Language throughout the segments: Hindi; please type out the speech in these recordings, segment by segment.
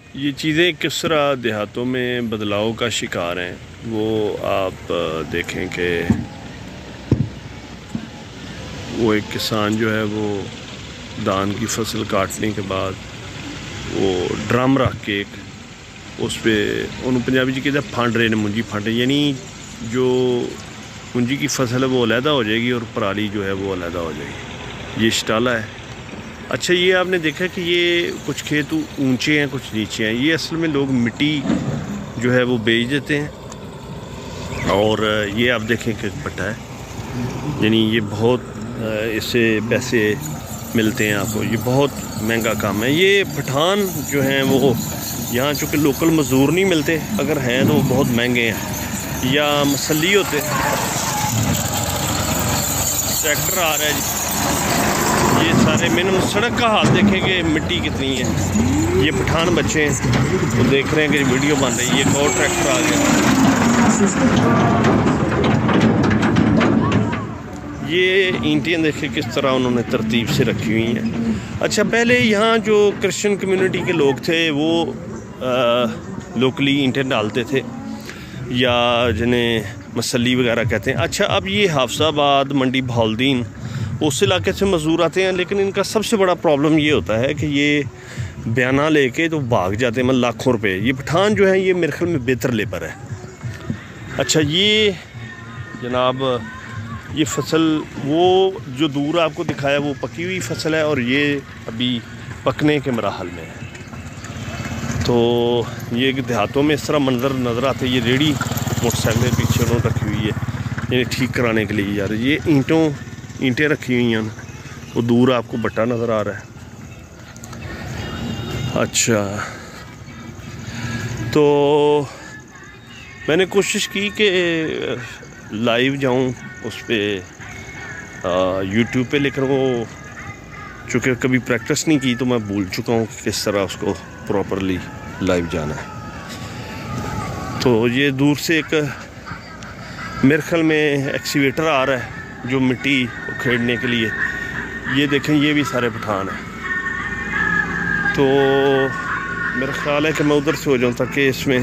ये चीज़ें किस तरह देहातों में बदलाव का शिकार हैं वो आप देखें कि वो एक किसान जो है वो धान की फसल काटने के बाद वो ड्रम रख के एक उस पर उन्होंने पंजाबी जी कहते फंड रहे ने मुंजी फंड, यानी जो मुंजी की फसल है वो अलहदा हो जाएगी और पराली जो है वो अलहदा हो जाएगी। ये शटाला है। अच्छा, ये आपने देखा कि ये कुछ खेत ऊंचे हैं कुछ नीचे हैं। ये असल में लोग मिट्टी जो है वो बेच देते हैं और ये आप देखें कि पट्टा है, यानी ये बहुत इससे पैसे मिलते हैं आपको। ये बहुत महंगा काम है। ये पठान जो हैं वो यहाँ चूँकि लोकल मज़दूर नहीं मिलते, अगर हैं तो वो बहुत महंगे हैं या मसल्ली होते। ट्रैक्टर आ रहा है जी, ये सारे मैंने सड़क का हाल देखेंगे मिट्टी कितनी है। ये पठान बच्चे हैं तो देख रहे हैं कि वीडियो बन रही है। ये एक और ट्रैक्टर आ गया। ये ईंटें देखें किस तरह उन्होंने तरतीब से रखी हुई हैं। अच्छा, पहले यहाँ जो क्रिश्चियन कम्युनिटी के लोग थे वो लोकली ईंटें डालते थे या जिन्हें मसल्ली वगैरह कहते हैं। अच्छा, अब ये हाफसाबाद मंडी बहाउद्दीन उस इलाके से मज़दूर आते हैं, लेकिन इनका सबसे बड़ा प्रॉब्लम ये होता है कि ये बयाना लेके तो भाग जाते हैं, मतलब लाखों रुपए। ये पठान जो है ये मेरे ख्याल में बेहतर लेबर है। अच्छा, ये जनाब ये फसल वो जो दूर आपको दिखाया वो पकी हुई फसल है और ये अभी पकने के मराहल में है। तो ये देहातों में इस तरह मंजर नज़र आते हैं। ये रेडी मोटरसाइकिल पीछे उन्होंने रखी हुई है, ये ठीक कराने के लिए यार। ये ईंटें रखी हुई हैं, वो दूर आपको भट्टा नज़र आ रहा है। अच्छा, तो मैंने कोशिश की कि लाइव जाऊं उस पर यूट्यूब पे, लेकिन वो चूँकि कभी प्रैक्टिस नहीं की तो मैं भूल चुका हूँ कि किस तरह उसको प्रॉपरली लाइव जाना है। तो ये दूर से एक मेरे ख्याल में एक्सीवेटर आ रहा है जो मिट्टी उखेड़ने के लिए। ये देखें, ये भी सारे पठान हैं। तो मेरा ख्याल है कि मैं उधर से हो जाऊँ ताकि इसमें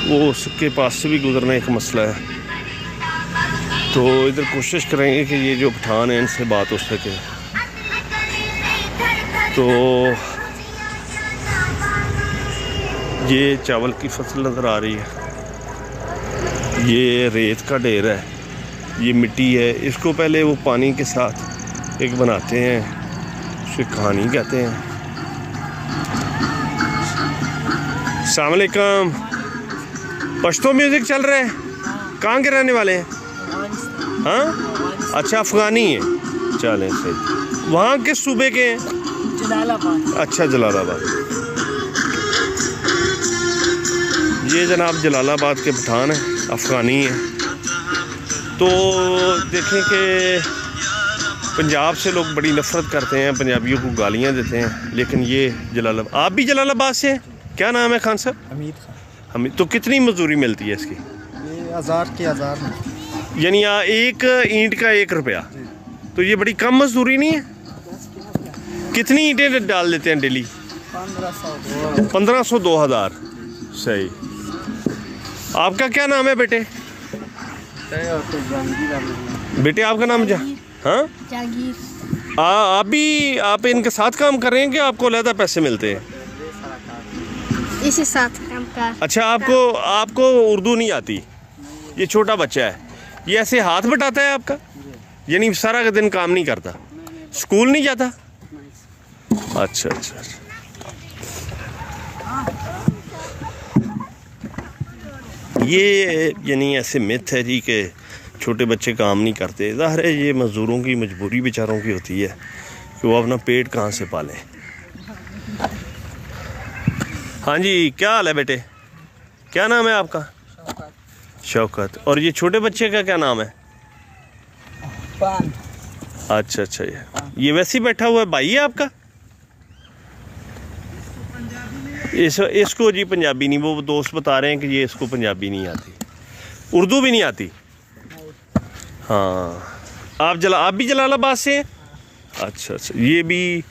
वो उसके पास से भी गुजरना एक मसला है। तो इधर कोशिश करेंगे कि ये जो पठान हैं इनसे बात हो सके। तो ये चावल की फसल नज़र आ रही है। ये रेत का ढेर है, ये मिट्टी है। इसको पहले वो पानी के साथ एक बनाते हैं, उसे कहानी कहते हैं। अस्सलाम वालेकुम। पश्तो म्यूज़िक चल रहा है। कहाँ के रहने वाले हैं? हाँ, अच्छा, अफ़गानी है। चलें सही। वहाँ किस सूबे के हैं? जलालाबाद। अच्छा, जलालाबाद। ये जनाब जलालाबाद के पठान हैं, अफ़गानी हैं। तो देखें कि पंजाब से लोग बड़ी नफ़रत करते हैं, पंजाबियों को गालियाँ देते हैं, लेकिन ये जलालाबाद। आप भी जलालाबाद से हैं? क्या नाम है खान साहब? हमीद खान। हमीद। तो कितनी मजदूरी मिलती है इसकी? ये 1000 के 1000, यानी एक ईंट का 1 रुपया। तो ये बड़ी कम मजदूरी नहीं है? कितनी ईंटें डाल देते हैं डेली? 1500 2000। सही। आपका क्या नाम है बेटे? बेटे आपका नाम हाँ जागीर। आप इनके साथ काम कर रहे हैं कि आपको अलग पैसे मिलते हैं? इसी साथ काम कर। अच्छा, आपको उर्दू नहीं आती? ये छोटा बच्चा है, ये ऐसे हाथ बटाता है आपका, यानी सारा दिन काम नहीं करता? स्कूल नहीं जाता? अच्छा अच्छा अच्छा। ये यानी ऐसे मिथ है जी कि छोटे बच्चे काम नहीं करते। ज़ाहिर है ये मज़दूरों की मजबूरी बेचारों की होती है कि वो अपना पेट कहाँ से पालें। हाँ जी, क्या हाल है बेटे? क्या नाम है आपका? शौकत। और ये छोटे बच्चे का क्या नाम है? अच्छा अच्छा, ये वैसे ही बैठा हुआ है, भाई है आपका? इसको जी पंजाबी नहीं, वो दोस्त बता रहे हैं कि ये इसको पंजाबी नहीं आती, उर्दू भी नहीं आती। हाँ, आप भी जलालाबाद से हैं? अच्छा अच्छा। ये भी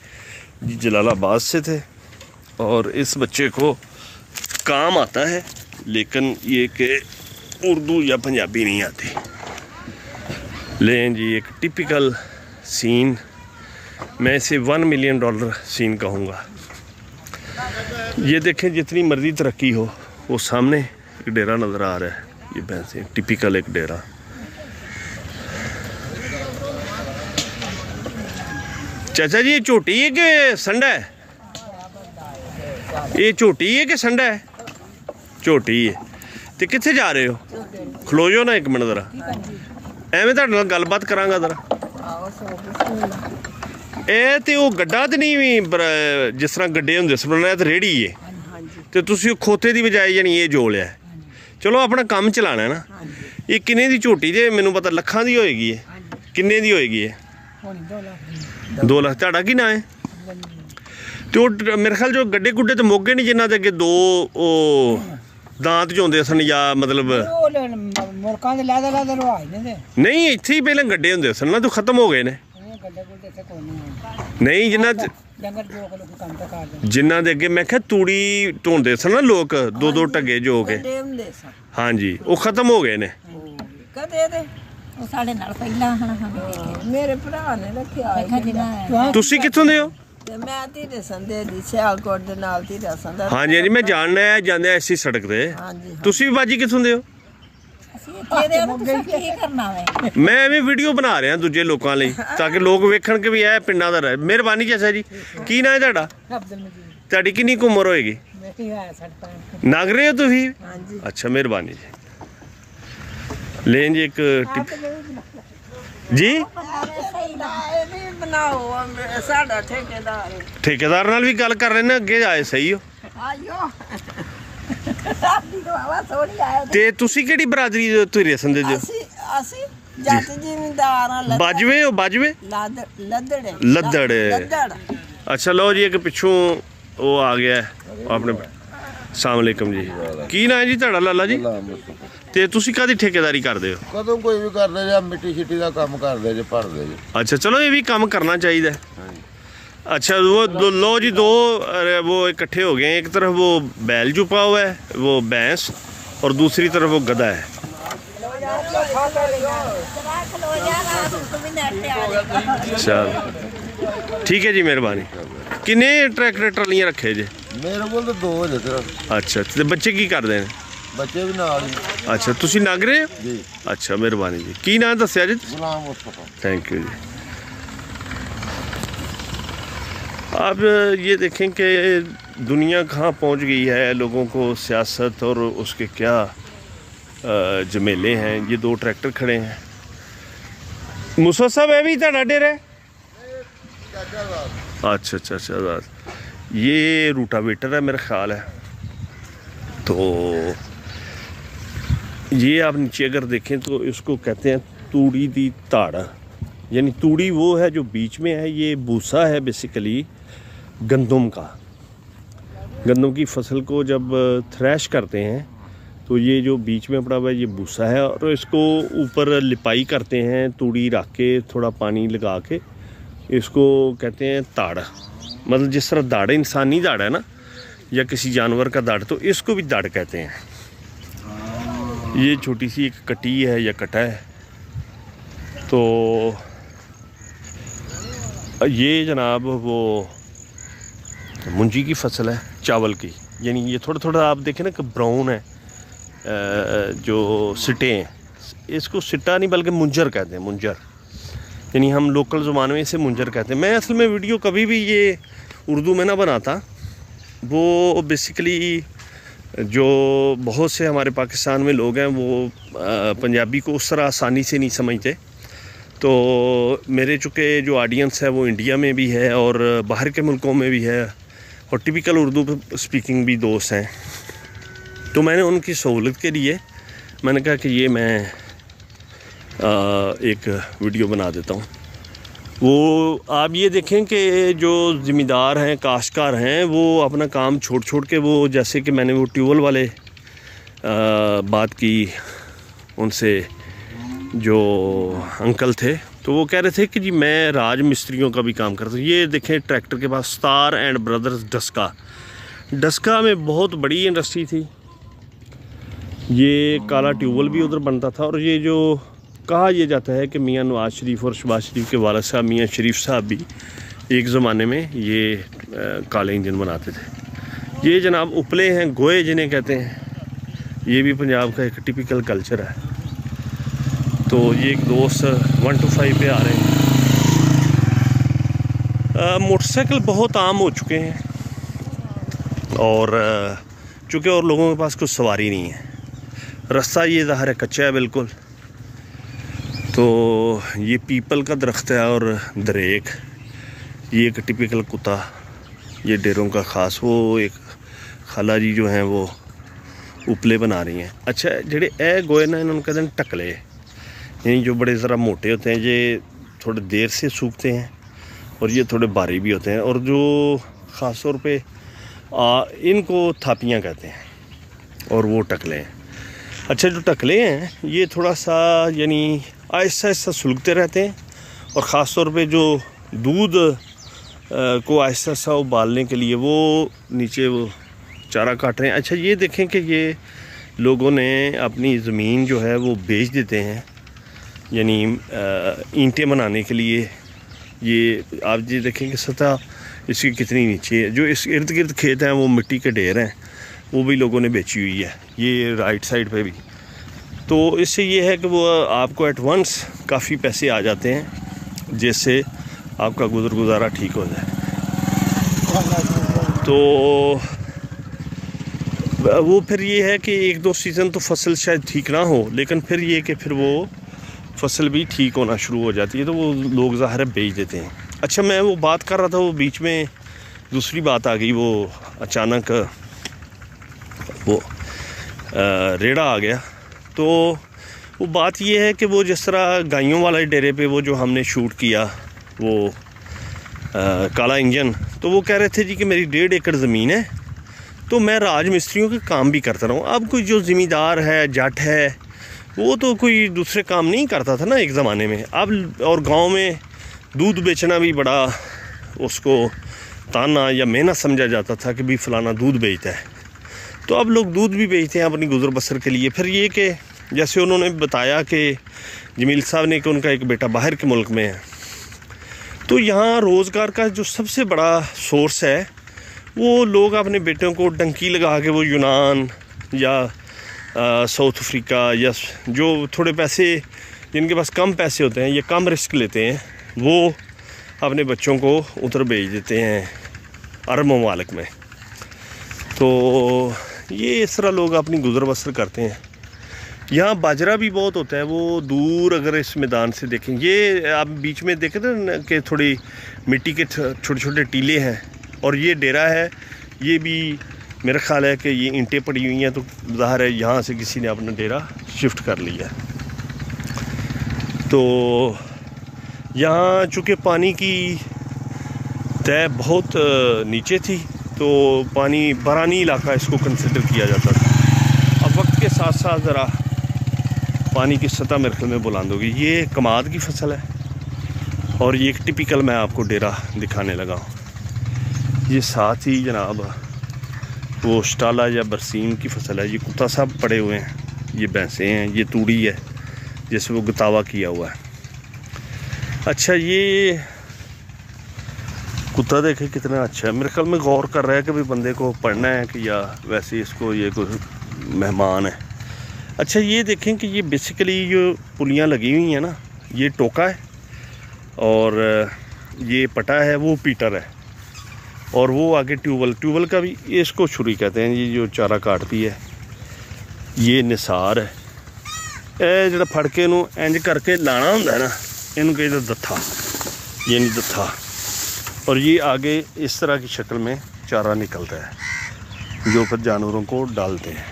जी जलालाबाद से थे और इस बच्चे को काम आता है लेकिन ये कि उर्दू या पंजाबी नहीं आती। लें जी एक टिपिकल सीन, मैं इसे $1 मिलियन सीन कहूँगा। ये देखें जितनी मर्जी तरक्की हो, वो सामने एक डेरा नज़र आ रहा है, ये भैंसे टिपिकल एक डेरा। चाचा जी ये झोटी है कि संडा है? ये झोटी है कि संडा है? झोटी है। तो कित्थे जा रहे हो? खलो जाओ ना एक मिनट जरा, एवें तुहाडे नाल गलबात करांगा जरा। ਇਹ ਤੇ ਉਹ ਗੱਡਾ ਤੇ ਨਹੀਂ ਵੀ ਜਿਸ ਤਰ੍ਹਾਂ ਗੱਡੇ ਹੁੰਦੇ ਸੁਣਨਾ ਤੇ ਰੇੜੀ ਏ ਤੇ ਤੁਸੀਂ ਉਹ ਖੋਤੇ ਦੀ ਬਜਾਏ ਜਾਨੀ ਇਹ ਜੋ ਲਿਆ। ਚਲੋ ਆਪਣਾ ਕੰਮ ਚਲਾਣਾ ਨਾ। ਇਹ ਕਿੰਨੇ ਦੀ ਝੋਟੀ ਜੇ ਮੈਨੂੰ ਪਤਾ ਲੱਖਾਂ ਦੀ ਹੋਏਗੀ ਇਹ, ਕਿੰਨੇ ਦੀ ਹੋਏਗੀ ਇਹ? 2 ਲੱਖ। ਤੁਹਾਡਾ ਕੀ ਨਾਂ ਹੈ? ਤੇ ਉਹ ਮੇਰੇ ਖਿਆਲ ਜੋ ਗੱਡੇ ਗੁੱਡੇ ਤੇ ਮੋਗੇ ਨਹੀਂ ਜਿਨ੍ਹਾਂ ਦੇ ਅੱਗੇ 2 ਉਹ ਦਾਂਤ ਝੋਂਦੇ ਸਨ ਜਾਂ ਮਤਲਬ ਮੁਰਕਾਂ ਦੇ ਲਾਦਾ ਲਾਦਾ ਰਵਾਜ ਨੇ। ਨਹੀਂ ਇੱਥੇ ਹੀ ਪਹਿਲਾਂ ਗੱਡੇ ਹੁੰਦੇ ਸਨ ਨਾ, ਤੂੰ ਖਤਮ ਹੋ ਗਏ ਨੇ। ਨਹੀਂ ਜਿਨ੍ਹਾਂ ਦੇ ਅੱਗੇ ਮੈਂ ਕਿਹਾ ਤੂੜੀ ਢੋਂਦੇ ਸਨ ਨਾ ਲੋਕ, 2 ਟੱਗੇ ਜੋ ਕੇ। ਹਾਂਜੀ ਉਹ ਖਤਮ ਹੋ ਗਏ ਨੇ। ਕਦੇ ਦੇ ਉਹ ਸਾਡੇ ਨਾਲ ਪਹਿਲਾਂ ਹਨ ਮੇਰੇ ਭਰਾ ਨੇ ਰੱਖਿਆ। ਤੁਸੀਂ ਕਿੱਥੋਂ ਦੇ ਹੋ? ਤੇ ਮੈਂ ਧੀਰੇ ਸੰਦੇ ਦੀ ਸਿਆਲਕੋਟ ਦੇ ਨਾਲ ਧੀਰਾ ਸੰਦਾ। ਹਾਂਜੀ ਹਾਂਜੀ ਮੈਂ ਜਾਣਦਾ ਹੈ, ਜਾਂਦੇ ਐਸੀ ਸੜਕ ਤੇ। ਤੁਸੀਂ ਵੀ ਬਾਜੀ ਕਿੱਥੋਂ ਦੇ ਹੋ? ਮੈਂ ਐਵੇਂ ਵੀਡੀਓ ਬਣਾ ਰਿਹਾ ਦੂਜੇ ਲੋਕਾਂ ਲਈ ਤਾਂ ਕਿ ਲੋਕ ਵੇਖਣ ਕਿ ਵੀ ਇਹ ਪਿੰਡਾਂ ਦਾ ਰਹਿ। ਮਿਹਰਬਾਨੀ ਚਾਚਾ ਜੀ। ਕੀ ਨਾਂ ਹੈ ਤੁਹਾਡਾ? ਤੁਹਾਡੀ ਕਿੰਨੀ ਕੁ ਉਮਰ ਹੋਏਗੀ? ਨਗ ਰਹੇ ਹੋ ਤੁਸੀਂ? ਅੱਛਾ ਮਿਹਰਬਾਨੀ ਜੀ। ਲੈਣ ਜੀ ਇੱਕ ਜੀ ਠੇਕੇਦਾਰ ਨਾਲ ਵੀ ਗੱਲ ਕਰ ਰਹੇ ਨੇ, ਅੱਗੇ ਆਏ ਸਹੀ ਹੋ। ਤੇ ਤੁਸੀਂ ਕਿਹੜੀ ਬਰਾਦਰੀ ਦੇ ਧੀਰੇ ਸੰਦੇ ਜੀ? ਅਸੀਂ ਜੱਟ ਜ਼ਿਮੀਂਦਾਰ ਆ। ਬਾਜਵੇ ਹੋ? ਬਾਜਵੇ ਲੱਦੜ। ਅੱਛਾ ਲਓ ਜੀ ਇੱਕ ਪਿੱਛੋਂ ਉਹ ਆ ਗਿਆ ਆਪਣੇ। अस्सलाम वालेकुम जी। ਕੀ ਨਾਂ ਹੈ ਜੀ ਤੁਹਾਡਾ? ਲਾਲਾ ਜੀ। ਤੇ ਤੁਸੀਂ ਕਾਹਦੀ ਠੇਕੇਦਾਰੀ ਕਰਦੇ ਹੋ? ਕਦੋਂ ਕੋਈ ਵੀ ਕਰਦੇ ਜਾਂ ਮਿੱਟੀ ਛਿੱਟੀ ਦਾ ਕੰਮ ਕਰਦੇ ਜੇ, ਭਰਦੇ ਜੇ। अच्छा चलो ये भी काम करना चाहिए। अच्छा वो लो जी 2 वो इकट्ठे हो गए हैं। एक तरफ वो बैल छुपा हुआ है, वो भैंस, और दूसरी तरफ वो गधा है। चल ठीक है जी मेहरबानी। किन्ने ट्रैक्टर ट्रालियां रखे जे? ਮੇਰੇ ਕੋਲ ਤਾਂ 2 ਜੇ ਤੇਰਾ। अच्छा ਤੇ ਬੱਚੇ ਕੀ ਕਰਦੇ ਨੇ? ਬੱਚੇ ਵੀ ਨਾਲ ਹੀ। अच्छा ਤੁਸੀਂ ਨਗ ਰਹੇ ਹੋ ਜੀ? अच्छा मेहरबानी जी। ਕੀ ਨਾਂ ਦੱਸਿਆ ਜੀ? ਗੁਲਾਮ ਮੁਸਤਫਾ। थैंक यू जी। अब ये देखें कि दुनिया कहाँ पहुँच गई है, लोगों को सियासत और उसके क्या झमेले हैं। ये 2 ट्रैक्टर खड़े हैं। मूसा साहब है भी था डेरा? अच्छा अच्छा अच्छा। ये रूटावेटर है मेरा ख्याल है। तो ये आप नीचे अगर देखें तो इसको कहते हैं तूड़ी दी ताड़, यानी तूड़ी वो है जो बीच में है। ये भूसा है बेसिकली गंदम का। गंदम की फसल को जब थ्रैश करते हैं तो ये जो बीच में पड़ा हुआ है ये भूसा है, और इसको ऊपर लिपाई करते हैं तूड़ी रख के, थोड़ा पानी लगा के। इसको कहते हैं ताड़। मतलब जिस तरह दाड़ इंसानी दाड़ है ना, या किसी जानवर का दाड़, तो इसको भी दाड़ कहते हैं। ये छोटी सी एक कटी है या कटा है। तो ये जनाब वो मुंजी की फसल है, चावल की। यानी ये थोड़ा थोड़ा आप देखें ना कि ब्राउन है, जो सिटे हैं। इसको सिट्टा नहीं बल्कि मुंजर कहते हैं, मुंजर। यानी हम लोकल ज़ुबान में इसे मुंजर कहते हैं। मैं असल में वीडियो कभी भी ये उर्दू में ना बनाता। वो बेसिकली जो बहुत से हमारे पाकिस्तान में लोग हैं वो पंजाबी को उस तरह आसानी से नहीं समझते। तो मेरे चूँकि जो ऑडियंस है वो इंडिया में भी है और बाहर के मुल्कों में भी है, और टिपिकल उर्दू स्पीकिंग भी दोस्त हैं। तो मैंने उनकी सहूलत के लिए मैंने कहा कि ये मैं एक वीडियो बना देता हूँ। वो आप ये देखें कि जो ज़िम्मेदार हैं, काश्तकार हैं, वो अपना काम छोड़ छोड़ के, वो जैसे कि मैंने वो ट्यूबवेल वाले बात की उनसे, जो अंकल थे तो वो कह रहे थे कि जी मैं राज मिस्त्रियों का भी काम करता हूँ। ये देखें ट्रैक्टर के पास star and brothers Daska, Daska में बहुत बड़ी इंडस्ट्री थी। ये काला ट्यूबवेल भी उधर बनता था। और ये जो कहा यह जाता है कि मियाँ नवाज शरीफ और शहबाज शरीफ के वालिद साहब मियाँ शरीफ साहब भी एक ज़माने में ये काले इंजन बनाते थे। ये जनाब उपले हैं, गोए जिन्हें कहते हैं, ये भी पंजाब का एक टिपिकल कल्चर है। तो ये एक दोस्त 1 to 5 पे आ रहे हैं। मोटरसाइकिल बहुत आम हो चुके हैं और चूँकि और लोगों के पास कुछ सवारी नहीं है। रास्ता ये ज़ाहिर है कच्चा है बिल्कुल। तो ये पीपल का दरख्त है और दरेक, ये एक टिपिकल कुत्ता, ये डेरों का ख़ास। वो एक खाला जी जो हैं वो उपले बना रही हैं। अच्छा जेडे ए गोए ना इन्होंने कहते हैं टकले, यानी जो बड़े ज़रा मोटे होते हैं, ये थोड़े देर से सूखते हैं और ये थोड़े भारी भी होते हैं। और जो ख़ास तौर पे इनको थापियाँ कहते हैं और वो टकले हैं। अच्छा जो टकले हैं ये थोड़ा सा यानी आहिस्ता आहिस्ता सुलगते रहते हैं और ख़ास तौर पे जो दूध को आहिस्ता आहिस्ता उबालने के लिए वो नीचे वो चारा काट रहे हैं। अच्छा ये देखें कि ये लोगों ने अपनी ज़मीन जो है वो बेच देते हैं, यानी ईंटें बनाने के लिए। ये आप ये देखें कि सतह इसकी कितनी नीचे है। जो इस इर्द गिर्द खेत हैं वो मिट्टी के ढेर हैं, वो भी लोगों ने बेची हुई है, ये राइट साइड पे भी। तो इससे ये है कि वो आपको एट वंस काफ़ी पैसे आ जाते हैं जिससे आपका गुजर गुजारा ठीक हो जाए। तो वो फिर ये है कि 1-2 सीज़न तो फसल शायद ठीक ना हो, लेकिन फिर ये कि फिर वो फसल भी ठीक होना शुरू हो जाती है, तो वो लोग ज़ाहिर है बेच देते हैं। अच्छा मैं वो बात कर रहा था, वो बीच में दूसरी बात आ गई, वो अचानक वो रेड़ा आ गया। तो वो बात ये है कि वो जिस तरह गायों वाले डेरे पे वो जो हमने शूट किया वो काला इंजन, तो वो कह रहे थे जी कि मेरी 1.5 एकड़ ज़मीन है तो मैं राज मिस्त्रियों के काम भी करता रहा हूँ। अब कोई जो ज़मींदार है, जट है, वो तो कोई दूसरे काम नहीं करता था ना एक ज़माने में। अब और गांव में दूध बेचना भी बड़ा उसको ताना या मेहनत समझा जाता था कि भी फ़लाना दूध बेचता है। तो अब लोग दूध भी बेचते हैं अपनी गुजर बसर के लिए। फिर ये कि जैसे उन्होंने बताया कि जमील साहब ने कि उनका एक बेटा बाहर के मुल्क में है, तो यहाँ रोज़गार का जो सबसे बड़ा सोर्स है वो लोग अपने बेटों को डंकी लगा के वो यूनान या साउथ अफ्रीका या जो थोड़े पैसे जिनके पास कम पैसे होते हैं या कम रिस्क लेते हैं, वो अपने बच्चों को उधर भेज देते हैं अरब ममालिक में। तो ये इस तरह लोग अपनी गुजर बसर करते हैं। यहाँ बाजरा भी बहुत होता है, वो दूर अगर इस मैदान से देखें, ये आप बीच में देखें ना कि थोड़ी मिट्टी के छोटे छोटे टीले हैं और ये डेरा है। ये भी मेरा ख्याल है कि ये ईंटें पड़ी हुई हैं, तो ज़ाहिर है यहाँ से किसी ने अपना डेरा शिफ्ट कर लिया। तो यहाँ चूँकि पानी की तय बहुत नीचे थी, तो पानी बरानी इलाका इसको कंसिडर किया जाता था। अब वक्त के साथ साथ ज़रा पानी की सतह मेरे ख्याल में बुलंद होगी। ये कमाद की फसल है और ये एक टिपिकल मैं आपको डेरा दिखाने लगा हूँ। ये साथ ही जनाब वो स्टाला या बरसीम की फसल है। ये कुत्ता साहब पड़े हुए हैं, ये भैंसें हैं, ये तूड़ी है जैसे वो गतावा किया हुआ है। अच्छा ये कुत्ता देखे कितना अच्छा है, मेरे ख्याल में गौर कर रहा है कि भाई बंदे को पढ़ना है कि या वैसे इसको ये कोई मेहमान है। अच्छा ये देखें कि ये बेसिकली जो पुलियाँ लगी हुई हैं ना, ये टोका है और ये पटा है, वो पीटर है और वो आगे ट्यूबल का भी इसको छुरी कहते हैं। ये जो चारा काटती है ये निसार है। ए जो फड़ के इनू इंज करके लाना होंगे ना, इनू कहते दत्था, ये नहीं दत्था। और ये आगे इस तरह की शक्ल में चारा निकलता है जो फिर जानवरों को डालते हैं।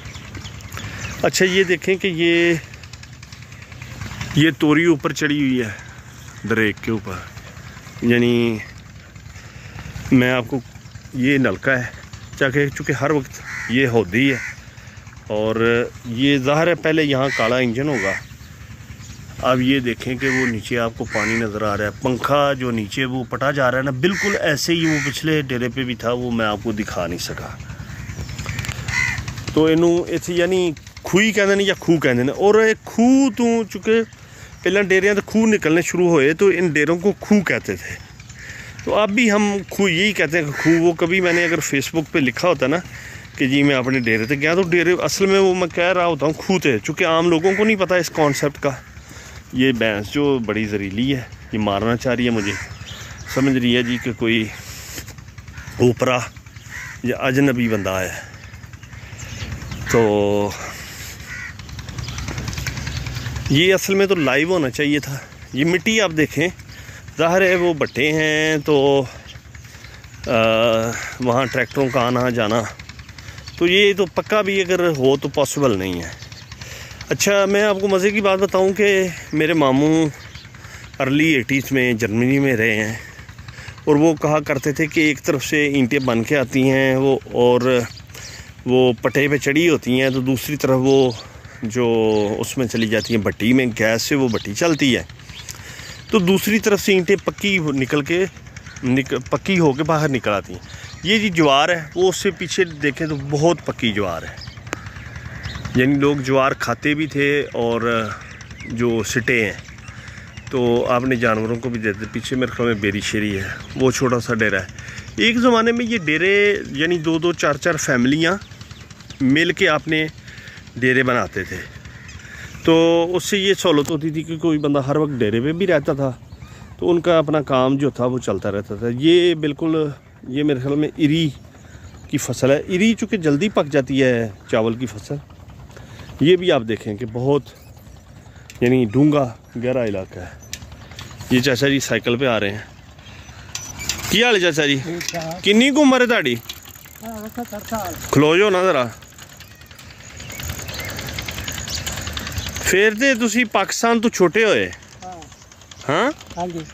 अच्छा ये देखें कि ये तोरी ऊपर चढ़ी हुई है दरेक के ऊपर, यानी मैं आपको ये नलका है चाहे चूँकि हर वक्त ये हौदी है और ये ज़ाहिर है पहले यहाँ काला इंजन होगा अब ये देखें कि वो नीचे आपको पानी नज़र आ रहा है, पंखा जो नीचे वो पटा जा रहा है ना, बिल्कुल ऐसे ही वो पिछले डेरे पे भी था, वो मैं आपको दिखा नहीं सका। तो इनू इत्थे यानी खूही कहते हैं या खूह कहते हैं, और खूह तो चूँकि पहले डेरिया तो खूह निकलने शुरू हुए तो इन डेरों को खूह कहते थे। तो अब भी हम खूह यही कहते हैं कि खूह। वो कभी मैंने अगर फेसबुक पे लिखा होता ना कि जी मैं अपने डेरे तक गया, तो डेरे असल में वो मैं कह रहा होता हूँ खूह थे, चूँकि आम लोगों को नहीं पता इस कॉन्सेप्ट का। ये भैंस जो बड़ी जहरीली है, ये मारना चाह रही है मुझे, समझ रही है जी कि कोई ऊपरा या अजनबी बंदा है। तो ये असल में तो लाइव होना चाहिए था। ये मिट्टी आप देखें, ज़ाहिर है वो भट्टे हैं तो वहाँ ट्रैक्टरों का आना जाना, तो ये तो पक्का भी अगर हो तो पॉसिबल नहीं है। अच्छा, मैं आपको मज़े की बात बताऊं कि मेरे मामू अर्ली 80s में जर्मनी में रहे हैं, और वो कहा करते थे कि एक तरफ से ईंटें बन के आती हैं वो, और वो पटे पे चढ़ी होती हैं, तो दूसरी तरफ वो जो उसमें चली जाती हैं भट्टी में, गैस से वो भट्टी चलती है, तो दूसरी तरफ से ईंटें पक्की निकल के पक्की होके बाहर निकल आती हैं। ये जी ज्वार है, वो उससे पीछे देखें तो बहुत पक्की ज्वार है, यानी लोग ज्वार खाते भी थे, और जो सिटे हैं तो आपने जानवरों को भी देते। पीछे मेरे ख्याल में बेरी शेरी है, वो छोटा सा डेरा है। एक ज़माने में ये डेरे यानी 2-2 4-4 फैमिलियाँ मिल के आपने डेरे बनाते थे, तो उससे ये सहूलत होती थी कि कोई बंदा हर वक्त डेरे पे भी रहता था, तो उनका अपना काम जो था वो चलता रहता था। ये बिल्कुल, ये मेरे ख्याल में इरी की फसल है। इरी चूँकि जल्दी पक जाती है चावल की फसल। ये भी आप देखें कि बहुत यानी डूंगा गहरा इलाका है। ये चाचा जी साइकिल पे आ रहे हैं। की हाल है चाचा जी? किन्नी की उम्र है ताड़ी? खलो जाओ ना जरा। फिर तो तुसी पाकिस्तान तो छोटे होए? हाँ ਹਾਂਜੀ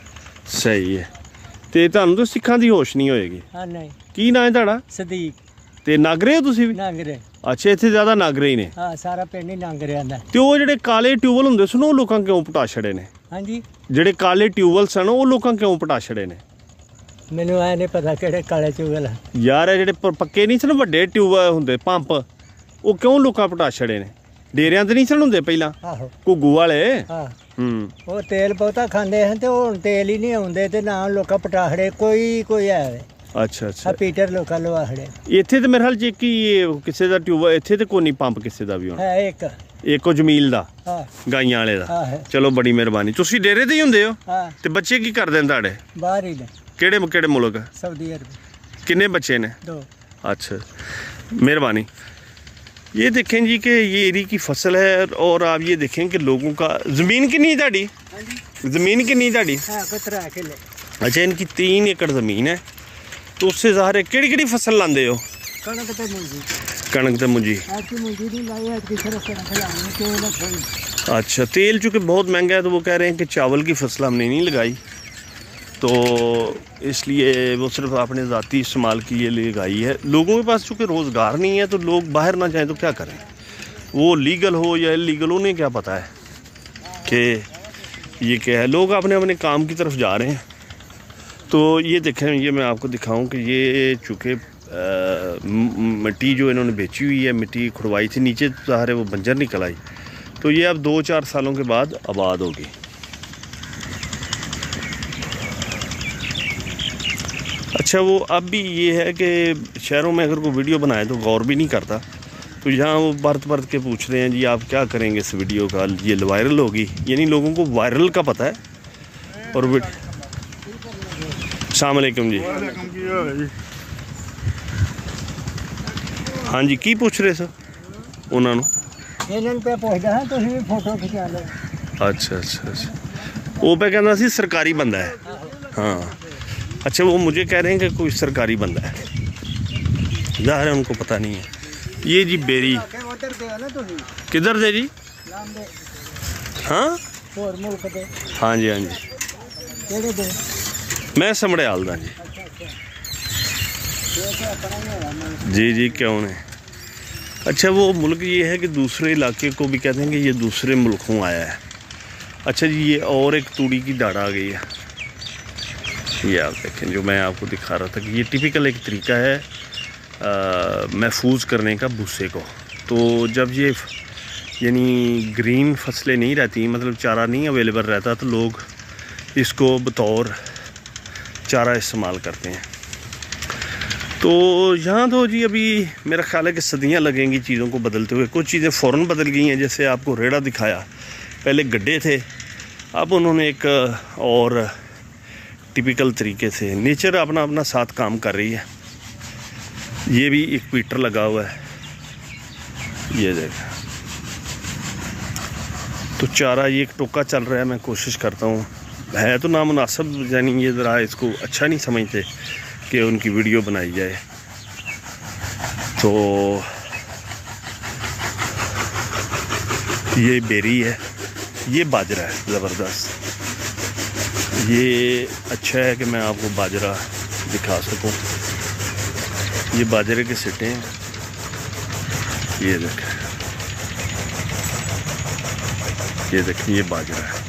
सही है। ਤੇ ਤੁਹਾਨੂੰ ਤਾਂ ਸਿੱਖਾਂ ਦੀ ਹੋਸ਼ ਨਹੀਂ ਹੋਏਗੀ। ਹਾਂ ਨਹੀਂ ਕੀ ਨਾਂ ਹੈ ਤੁਹਾਡਾ? ਸਦੀਕ ਤੇ ਨਾਗਰੇ ਹੋ ਤੁਸੀਂ ਵੀ? ਨਾਂਗਰੇ ਅੱਛਾ, ਇੱਥੇ ਜ਼ਿਆਦਾ ਨਾਗਰੇ ਹੀ ਨੇ। ਹਾਂ ਸਾਰਾ ਪਿੰਡ ਹੀ ਨਾਂਗਰਿਆਂ ਦਾ। ਤੇ ਉਹ ਜਿਹੜੇ ਕਾਲੇ ਟਿਊਬਲ ਹੁੰਦੇ ਸਨ ਉਹ ਲੋਕਾਂ ਕਿਉਂ ਪਟਾ ਛੜੇ ਨੇ? ਹਾਂਜੀ ਜਿਹੜੇ ਕਾਲੇ ਟਿਊਬਲ ਸਨ ਉਹ ਲੋਕਾਂ ਕਿਉਂ ਪਟਾ ਛੜੇ ਨੇ? ਮੈਨੂੰ ਐ ਨਹੀਂ ਪਤਾ ਕਿਹੜੇ ਕਾਲੇ ਚੁਗਲ। ਯਾਰ ਇਹ ਜਿਹੜੇ ਪੱਕੇ ਨਹੀਂ ਸਨ ਵੱਡੇ ਟਿਊਬ ਹੁੰਦੇ ਪੰਪ, ਉਹ ਕਿਉਂ ਲੋਕਾਂ ਪਟਾ ਛੜੇ ਨੇ? ਡੇਰਿਆਂ ਤੇ ਨਹੀਂ ਸਨ ਹੁੰਦੇ ਪਹਿਲਾਂ ਆਹੋ ਘੁੱਗੂ ਵਾਲੇ? ਹਾਂ ਉਹ ਤੇਲ ਬਹੁਤਾ ਖਾਂਦੇ ਹਨ ਤੇ ਉਹ ਹੁਣ ਤੇਲ ਹੀ ਨਹੀਂ ਆਉਂਦੇ ਤੇ ਨਾ ਲੋਕਾਂ ਪਟਾਖੜੇ ਕੋਈ ਹੈ। ਅੱਛਾ ਅੱਛਾ, ਆ ਪੀਟਰ ਲੋਕਾਂ ਲਵਾਖੜੇ ਇੱਥੇ ਤੇ ਮੇਰੇ ਹਾਲ ਚ ਕੀ ਕਿਸੇ ਦਾ ਟਿਊਬ ਇੱਥੇ ਤੇ ਕੋਈ ਨਹੀਂ ਪੰਪ ਕਿਸੇ ਦਾ ਵੀ ਹੁਣ? ਹੈ ਇੱਕ ਇੱਕੋ ਜਮੀਲ ਦਾ ਹਾਂ ਗਾਈਆਂ ਵਾਲੇ ਦਾ। ਹਾਂ ਚਲੋ ਬੜੀ ਮਿਹਰਬਾਨੀ। ਤੁਸੀਂ ਡੇਰੇ ਤੇ ਹੀ ਹੁੰਦੇ ਹੋ? ਹਾਂ ਤੇ ਬੱਚੇ ਕੀ ਕਰਦੇ ਨੇ ਤੁਹਾਡੇ? ਬਾਹਰ ਹੀ ਨੇ। ਕਿਹੜੇ ਮੁਲਕ? सऊदी अरब। कितने बच्चे ने? 2। अच्छा, मेहरबानी। ये देखें जी कि ये एरी की फसल है, और आप ये देखें कि लोगों का ज़मीन कितनी है ताड़ी? ज़मीन कितनी ताड़ी? अच्छा, इनकी 3 एकड़ ज़मीन है, तो उससे ज़ाहिर है केड़ी फसल लाते हो? कणक ते मुंजी। कणक ते मुंजी। अच्छा, तेल चूँकि बहुत महंगा है तो वो कह रहे हैं कि चावल की फसल हमने नहीं लगाई, तो इसलिए वो सिर्फ आपने ज़ाती इस्तेमाल के लिए लगाई है। लोगों के पास चूँकि रोज़गार नहीं है तो लोग बाहर ना जाएं तो क्या करें? वो लीगल हो या इलीगल, उन्हें क्या पता है कि ये क्या है। लोग अपने अपने काम की तरफ जा रहे हैं। तो ये देखें, ये मैं आपको दिखाऊं कि ये चूँकि मिट्टी जो इन्होंने बेची हुई है, मिट्टी खुड़वाई थी नीचे, ज़ाहिर है वो बंजर निकल आई, तो ये अब 2-4 सालों के बाद आबाद होगी। अच्छा, वो अब भी ये है कि शहरों में अगर कोई वीडियो बनाए तो गौर भी नहीं करता, तो यहाँ वो बरत के पूछ रहे हैं जी आप क्या करेंगे इस वीडियो का, ये वायरल होगी, यानी लोगों को वायरल का पता है। और अस्सलाम वालेकुम जी। हाँ जी, की पूछ रहे सर उन्होंने? ਇਹਨਾਂ पे ਪੁੱਛਦਾ ਹਾਂ ਤੁਸੀਂ ਵੀ ਫੋਟੋ ਖਿਚਾ ਲਓ। अच्छा अच्छा अच्छा, वो पे कहना सी सरकारी बंदा है। हाँ अच्छा, वो मुझे कह रहे हैं कि कोई सरकारी बंदा है, ज़ाहिर है उनको पता नहीं है। ये जी बेरी किधर दे जी? हाँ हाँ जी हाँ जी, मैं समड़ियाल दा जी। जी जी, क्यों नहीं। अच्छा, वो मुल्क ये है कि दूसरे इलाके को भी कहते हैं कि ये दूसरे मुल्कों आया है। अच्छा जी, ये और एक तूड़ी की दाढ़ आ गई है, ये आप देखें, जो मैं आपको दिखा रहा था कि ये टिपिकल एक तरीका है महफूज करने का भूसे को। तो जब ये यानी ग्रीन फसलें नहीं रहती, मतलब चारा नहीं अवेलेबल रहता, तो लोग इसको बतौर चारा इस्तेमाल करते हैं। तो यहाँ तो जी अभी मेरा ख्याल है कि सदियाँ लगेंगी चीज़ों को बदलते हुए। कुछ चीज़ें फ़ौरन बदल गई हैं, जैसे आपको रेड़ा दिखाया, पहले गड्ढे थे, अब उन्होंने एक और टिपिकल तरीके से, नेचर अपना अपना साथ काम कर रही है। ये भी एक पीटर लगा हुआ है, ये देखा। तो चारा ये एक टोका चल रहा है, मैं कोशिश करता हूँ, है तो नामुनासिब, यानी ये ज़रा इसको अच्छा नहीं समझते कि उनकी वीडियो बनाई जाए। तो ये बेरी है, ये बाजरा है ज़बरदस्त। ये अच्छा है कि मैं आपको बाजरा दिखा सकूं। ये बाजरे के सिट्टे हैं, ये देखें, ये देखें, ये बाजरा है।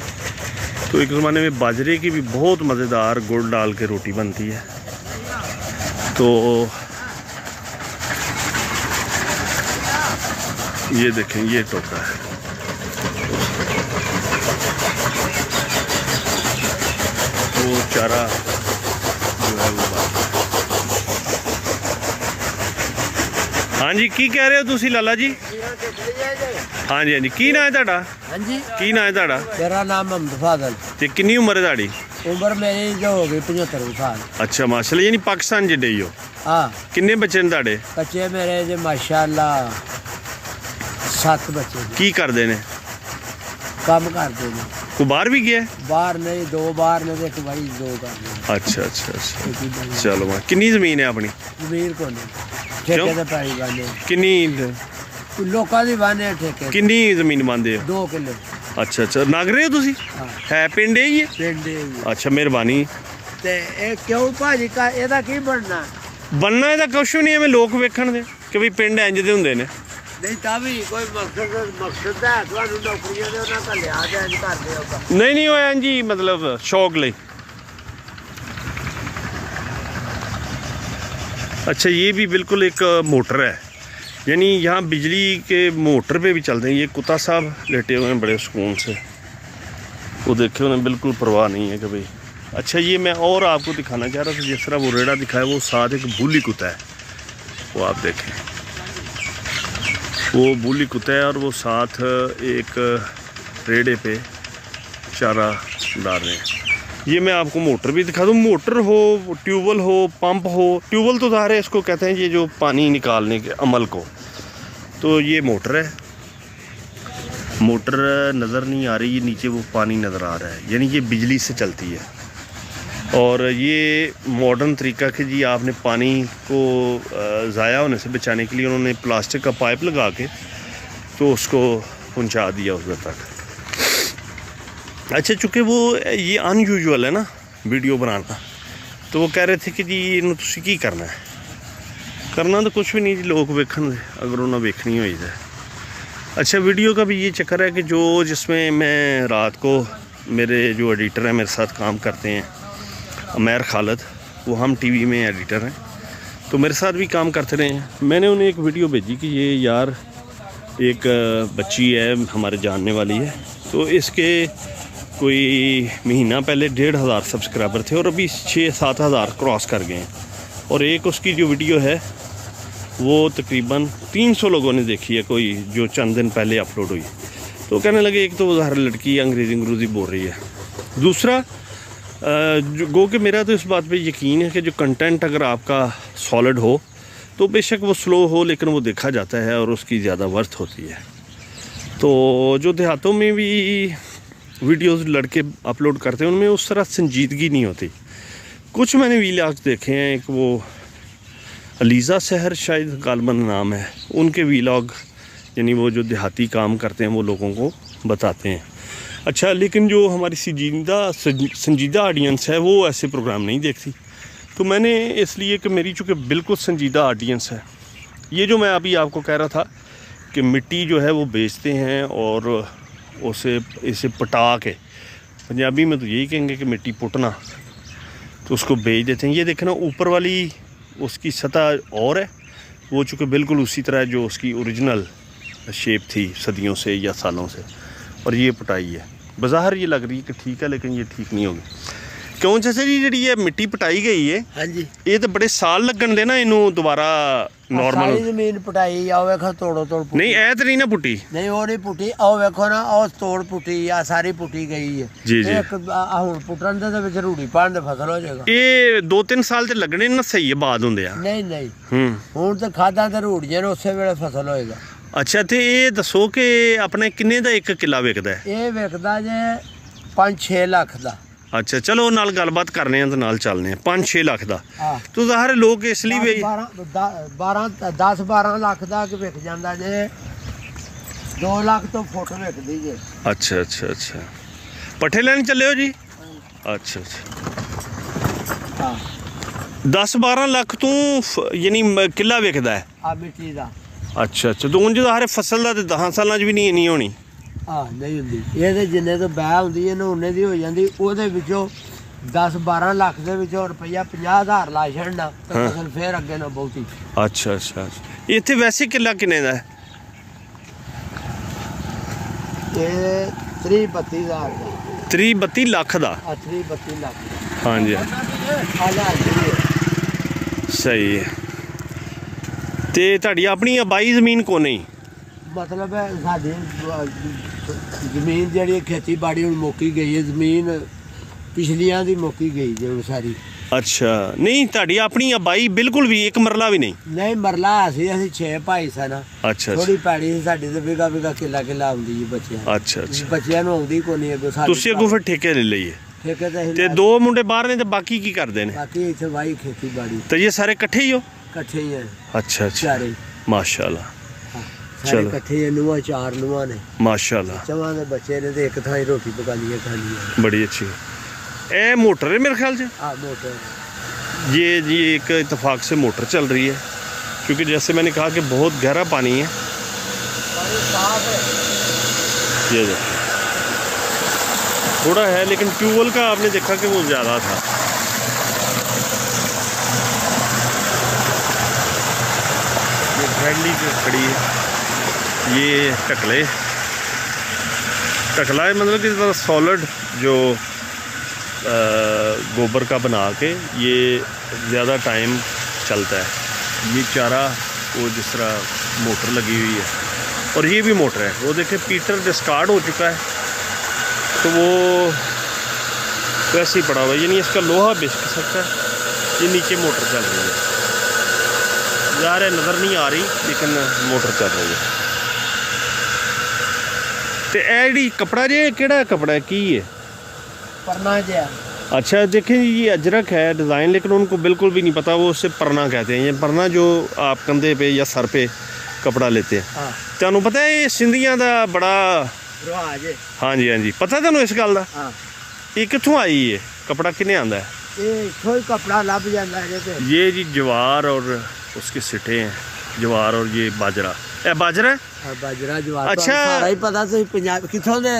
तो एक ज़माने में बाजरे की भी बहुत मज़ेदार गुड़ डाल के रोटी बनती है। तो ये देखें, ये टोका है, वो चारा जो है वो बात। हाँ जी, की कह रहे हो तुसी लाला जी? हाँ जी, हाँ जी, की ना है ਤੁਹਾਡਾ? हाँ जी, की ना है ਤੁਹਾਡਾ? मेरा नाम मोहम्मद फादल। ਤੇ ਕਿੰਨੀ ਉਮਰ ਹੈ ਤੁਹਾਡੀ? उम्र मेरी जो हो गई 75 साल। ਅੱਛਾ, ਮਾਸ਼ਾਅੱਲਾ, ਯਾਨੀ ਪਾਕਿਸਤਾਨ ਜਿੱਡੇ ਹੀ ਹੋ। हाँ, ਕਿੰਨੇ ਬੱਚੇ ਨੇ ਤੁਹਾਡੇ? बच्चे मेरे जो माशाअल्लाह 7 बच्चे जी। ਕੀ ਕਰਦੇ ਨੇ? काम करते हैं, ਕੋਈ ਬਾਹਰ ਵੀ ਗਿਆ? बाहर नहीं, 2 बार ने एक भाई 2 करते ਅੱਛਾ ਅੱਛਾ ਅੱਛਾ, हैं। ਚਲੋ ਮਾਂ, ਕਿੰਨੀ ਜ਼ਮੀਨ ਹੈ ਆਪਣੀ? जमीर को नहीं, ठेके से पाई बाने, ਕਿੰਨੀ लोगों की बाने ठेके। ਕਿੰਨੀ ਜ਼ਮੀਨ ਮੰਨਦੇ ਹੋ? 2 किलो। ਅੱਛਾ ਅੱਛਾ, ਨਗ ਰਹੇ ਹੋ ਤੁਸੀਂ? हाँ, ਹੈ ਪਿੰਡ ਹੀ ਹੈ? पिंड ही। ਅੱਛਾ, ਮਿਹਰਬਾਨੀ। ते ये क्यों भाजी का ਇਹਦਾ ਕੀ ਬਣਨਾ? ਬੰਨਾ ਇਹਦਾ ਕੁਛ ਵੀ ਨਹੀਂ, ਐਵੇਂ ਲੋਕ ਵੇਖਣ ਦੇ ਕਿ ਵੀ ਪਿੰਡ ਇੰਜ ਦੇ ਹੁੰਦੇ ਨੇ। ਨਹੀਂ ਤਾਂ ਵੀ ਕੋਈ ਮਕਸਦ ਹੈ ਤੁਹਾਨੂੰ ਨੌਕਰੀਆਂ ਦੇ ਉਹਨਾਂ ਦਾ ਲਿਆ ਜਾਇਜ਼ ਕਰਦੇ ਹੋਗਾ। ਨਹੀਂ ਨਹੀਂ, ਉਹ ਇੰਜ ਹੀ ਮਤਲਬ ਸ਼ੌਕ ਲਈ। अच्छा, ये भी बिल्कुल एक मोटर है, यानी यहाँ बिजली के मोटर पे भी चलते हैं। ये कुत्ता साहब लेटे हुए हैं बड़े सुकून से, वो देखे उन्हें बिल्कुल परवाह नहीं है कि भाई। अच्छा, ये मैं और आपको दिखाना चाह रहा था, जिस तरह वो रेड़ा दिखाया, वो साथ एक बूली कुत्ता है, वो आप देखें, वो बूली कुत्ता है और वो साथ एक रेड़े पे चारा डाल रहे हैं। ये मैं आपको मोटर भी दिखा दूँ। मोटर हो, ट्यूबवेल हो, पंप हो, ट्यूबवेल तो ज़ाहिर है इसको कहते हैं ये जो पानी निकालने के अमल को। तो ये मोटर है, मोटर नज़र नहीं आ रही, ये नीचे वो पानी नज़र आ रहा है, यानी ये बिजली से चलती है। और ये मॉडर्न तरीका कि जी आपने पानी को ज़ाया होने से बचाने के लिए उन्होंने प्लास्टिक का पाइप लगा के तो उसको पहुंचा दिया उधर तक। अच्छा, चूँकि वो ये अनयूजुअल है ना वीडियो बनाना, तो वो कह रहे थे कि जी इन्हों तुसी की करना है? करना तो कुछ भी नहीं जी, लोग वेखन दे अगर उन्हें वेखनी हो जाए। अच्छा, वीडियो का भी ये चक्कर है कि जो जिसमें मैं रात को मेरे जो एडिटर हैं मेरे साथ काम करते हैं, अमैर खालिद, वो हम टीवी में एडिटर हैं, तो मेरे साथ भी काम करते रहे हैं। मैंने उन्हें एक वीडियो भेजी कि ये यार एक बच्ची है हमारे जानने वाली है, तो इसके कोई महीना पहले 1,500 सब्सक्राइबर थे और अभी 6-7 हज़ार क्रॉस कर गए हैं। और एक उसकी जो वीडियो है वो तकरीबन 300 लोगों ने देखी है, कोई जो चंद दिन पहले अपलोड हुई। तो कहने लगे एक तो वो ज़ाहिर लड़की अंग्रेज़ी बोल रही है, दूसरा गो कि मेरा तो इस बात पे यकीन है कि जो कंटेंट अगर आपका सॉलिड हो तो बेशक वो स्लो हो लेकिन वो देखा जाता है और उसकी ज़्यादा वर्थ होती है। तो जो देहातों में भी वीडियोस लड़के अपलोड करते हैं उनमें उस तरह संजीदगी नहीं होती। कुछ मैंने वीलॉग्स देखे हैं, एक वो अलीज़ा सहर शायद गालबन नाम है, उनके वीलॉग यानी वो जो देहाती काम करते हैं वो लोगों को बताते हैं। अच्छा, लेकिन जो हमारी संजीदा ऑडियंस है वो ऐसे प्रोग्राम नहीं देखती। तो मैंने इसलिए कि मेरी चूँकि बिल्कुल संजीदा ऑडियंस है, ये जो मैं अभी आपको कह रहा था कि मिट्टी जो है वो बेचते हैं और उसे इसे पटा के पंजाबी में तो यही कहेंगे कि मिट्टी पुटना, तो उसको बेच देते हैं। ये देखना ऊपर वाली उसकी सतह और है, वो चूँकि बिल्कुल उसी तरह जो उसकी ओरिजिनल शेप थी सदियों से या सालों से, और ये पटाई है। बाज़ार ये लग रही है कि ठीक है, लेकिन ये ठीक नहीं होगी। क्यों चाचा जी जी मिट्टी पटाई गई है, हाँ जी ये तो बड़े साल लगन दे ना इनू दोबारा नॉर्मल। सारी जमीन पटाई आओ वेखो तोड़ो तोड़ पुट्टी। नहीं ऐ तो नहीं ना पुट्टी, नहीं वो नहीं पुट्टी, आओ वेखो ना आओ तोड़ पुट्टी आ सारी पुट्टी गई है। जी जी। एक हुण पुट्टन दे विच रूड़ी पाण दे फसल हो जाएगा। ये 2-3 साल ते लगने ना सही आबाद होंदे आ। नहीं नहीं हूँ हुण ते खादा ते रूड़ियां ने उसे वेले फसल होएगा। अच्छा, तो ये दसो कि अपने किन्ने दा एक किला विकदा है? ਇਹ ਵਿਕਦਾ ਜੇ 5-6 ਲੱਖ ਦਾ। अच्छा चलो नाल गलबात करने तो नाल चलने 5-6 लाख दा। ਹਾਂ तो ज़ाहिर लोग इसलिए भी 10-12 ਲੱਖ ਦਾ ਕਿ ਵਿਕ ਜਾਂਦਾ ਜੇ 2 ਲੱਖ ਤੋਂ ਫੁੱਟ ਵਿਕਦੀ ਜੇ। अच्छा अच्छा अच्छा पट्ठे लैन चले हो जी? अच्छा अच्छा ਹਾਂ 10-12 लाख तू यानी किला विकदा है? ਆ ਮਿੱਟੀ ਦਾ। अच्छा अच्छा, तो उंज ज़ाहिर फसल दा 10 साल भी नहीं होनी। ਆ ਨਹੀਂ ਹੁੰਦੀ ਇਹਦੇ ਜਿੰਨੇ ਤੋਂ ਬਹਿ ਹੁੰਦੀ ਹੈ ਉਹਨੇ ਦੀ ਹੋ ਜਾਂਦੀ। ਉਹਦੇ ਵਿੱਚੋਂ 10-12 ਲੱਖ ਦੇ ਵਿੱਚੋਂ ਰੁਪਈਆ 50,000 ਲਾ ਛੱਡਣਾ ਤਾਂ ਫਸਲ ਫੇਰ ਅੱਗੇ ਨਾ ਬਹੁਤੀ। अच्छा अच्छा अच्छा, इत्थे वैसे किला किन्ने दा है? ਇਹ 30-32,000 ਦਾ। 30-32 लाख दा? 30-32 ਲੱਖ ਦਾ। हाँ जी ਹਾਲਾ ਜੀ सही है। ते तुहाडी अपनी आबाई ज़मीन को नहीं? ਮਤਲਬ ਹੈ ਸਾਡੀ ਜ਼ਮੀਨ ਜਿਹੜੀ ਖੇਤੀਬਾੜੀ ਹੁਣ ਮੁੱਕੀ ਗਈ ਹੈ। ਜ਼ਮੀਨ ਪਿਛਲੀਆਂ ਦੀ ਮੁੱਕੀ ਗਈ ਜੇ ਹੁਣ ਸਾਰੀ। अच्छा नहीं, ਤੁਹਾਡੀ ਆਪਣੀ ਆਬਾਈ ਬਿਲਕੁਲ ਵੀ ਇੱਕ ਮਰਲਾ ਵੀ ਨਹੀਂ? ਨਹੀਂ ਮਰਲਾ ਅਸੀਂ 6 ਭਾਈ ਸਨ। ਅੱਛਾ ਥੋੜੀ ਪੈੜੀ ਸੀ ਸਾਡੀ ਤੇ ਵਿਗਾ ਕਿੱਲਾ ਆਉਂਦੀ ਜੀ ਬੱਚਿਆਂ। ਅੱਛਾ ਅੱਛਾ, ਬੱਚਿਆਂ ਨੂੰ ਆਉਂਦੀ ਕੋਈ ਨਹੀਂ ਅੱਗੋਂ ਸਾਡੀ। ਤੁਸੀਂ ਅੱਗੋਂ ਫਿਰ ਠੇਕੇ ਲੈ ਲਈਏ? ਠੇਕੇ ਤੇ ਤੇ 2 ਮੁੰਡੇ ਬਾਹਰ ਨੇ ਤੇ ਬਾਕੀ ਕੀ ਕਰਦੇ ਨੇ? ਬਾਕੀ ਇੱਥੇ ਵਾਹੀ ਖੇਤੀਬਾੜੀ ਤੇ ਇਹ ਸਾਰੇ ਇਕੱਠੇ ਹੀ ਹੋ? ਇਕੱਠੇ ਹੀ ਹੈ ਅੱਛਾ ਅੱਛਾ, ਚਾਰੇ ਮਾਸ਼ਾਅੱਲਾ ਸਾਰੇ ਚਲੋ। ਇਕੱਠੇ ਹੀ ਨੂੰਹਾਂ 4 ਨੂੰਹਾਂ ਨੇ। माशाल्लाह, ਚਵਾਂ ਦੇ ਬੱਚੇ ਨੇ ਤੇ ਇੱਕ ਥਾਂ ਹੀ ਰੋਟੀ ਪਕਾਣੀ ਹੈ ਖਾਣੀ ਹੈ। बड़ी अच्छी। ए मोटर है मेरे ख्याल से, ਆ ਮੋਟਰ ये जी एक इत्तेफाक से मोटर चल रही है, क्योंकि जैसे मैंने कहा कि बहुत गहरा पानी है। ये देखो थोड़ा है, लेकिन ट्यूबवेल का आपने देखा कि वो ज़्यादा था। ये ब्रैडली जो खड़ी है, ये टकला है, मतलब कि सॉलिड जो गोबर का बना के ये ज़्यादा टाइम चलता है। ये चारा वो जिस तरह मोटर लगी हुई है, और ये भी मोटर है। वो देखें पीटर डिस्कार्ड हो चुका है, तो वो वैसे ही पड़ा हुआ है, यानी इसका लोहा बिस्क सकता है। ये नीचे मोटर चल रही है, ज़ाहिर है नज़र नहीं आ रही, लेकिन मोटर चल रही है। तो ये कपड़ा जे केड़ा कपड़ा है की है? परना जे। अच्छा देखें, ये अजरक है डिज़ाइन, लेकिन उनको बिल्कुल भी नहीं पता, वो उससे परना कहते हैं। ये परना जो आप कंधे पे या सर पे कपड़ा लेते हैं। हाँ तुहानू पता है ये सिंधियां दा बड़ा रिवाज है। हाँ जी हाँ जी, पता तुहानू इस गल दा? हाँ ये कित्थों आई ये कपड़ा किन्ने आंदा है? ये कोई कपड़ा लभ जाता है जे। ये जी जवार और उसके सिटे हैं, जवार और ये बाजरा। ए बाजरा है? बाजरा जवार अच्छा। सारा ही पता तुसीं पंजाब कित्थों दे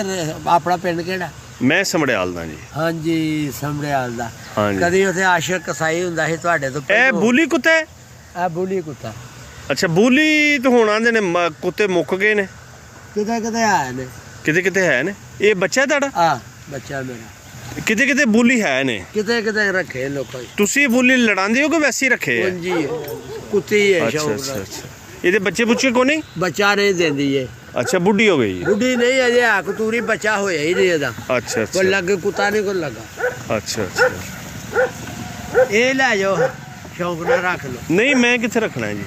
अपना पिंड किहड़ा? मैं समड़ियाल दा जी। हाँ जी समड़ियाल दा। हाँ जी। कदी उत्थे आशिक कसाई हुंदा ਸੀ ਤੁਹਾਡੇ ਤੋਂ ए बूली कुत्ता है? ਆ ਬੂਲੀ ਕੁੱਤਾ अच्छा बूली तो हुण आंदे ने कुत्ते मुक गए ने, ਕਿਤੇ ਕਿਤੇ ਆਏ ਨੇ। किते किते है ने। ये बच्चा है तुहाडा? ਆ ਬੱਚਾ ਮੇਰਾ किते किते बूली है ने। ਕਿਤੇ ਕਿਤੇ ਰੱਖੇ ਲੋਕਾਂ ਨੇ। ਤੁਸੀਂ ਬੂਲੀ ਲੜਾਉਂਦੇ ਹੋ ਕਿ ਵੈਸੇ ਹੀ ਰੱਖੇ ਆ? ਜੀ ਕੁੱਤੀ ਹੈ अच्छा ਸ਼ੌਕ अच्छा ਨਾਲ। अच्छा, ਇਹਦੇ ਬੱਚੇ ਬੁੱਚੇ ਕੋ ਨਹੀਂ? ਬੱਚਾ ਨਹੀਂ ਦਿੰਦੀ ਏ। अच्छा बुढ़ी हो गई है। ਬੁੱਢੀ ਨਹੀਂ ਅਜੇ ਆ ਕਤੂਰੀ ਬੱਚਾ ਹੋਇਆ ਹੀ ਨਹੀਂ ਇਹਦਾ। अच्छा ਕੋਈ अच्छा ਲੱਗੇ ਕੁੱਤਾ ਨਹੀਂ ਕੋਈ ਲੱਗਾ। अच्छा अच्छा, ਇਹ ਲੈ ਜਾਓ ਸ਼ੌਕ ਨਾਲ ਰੱਖ ਲਓ। नहीं मैं कितने रखना है जी।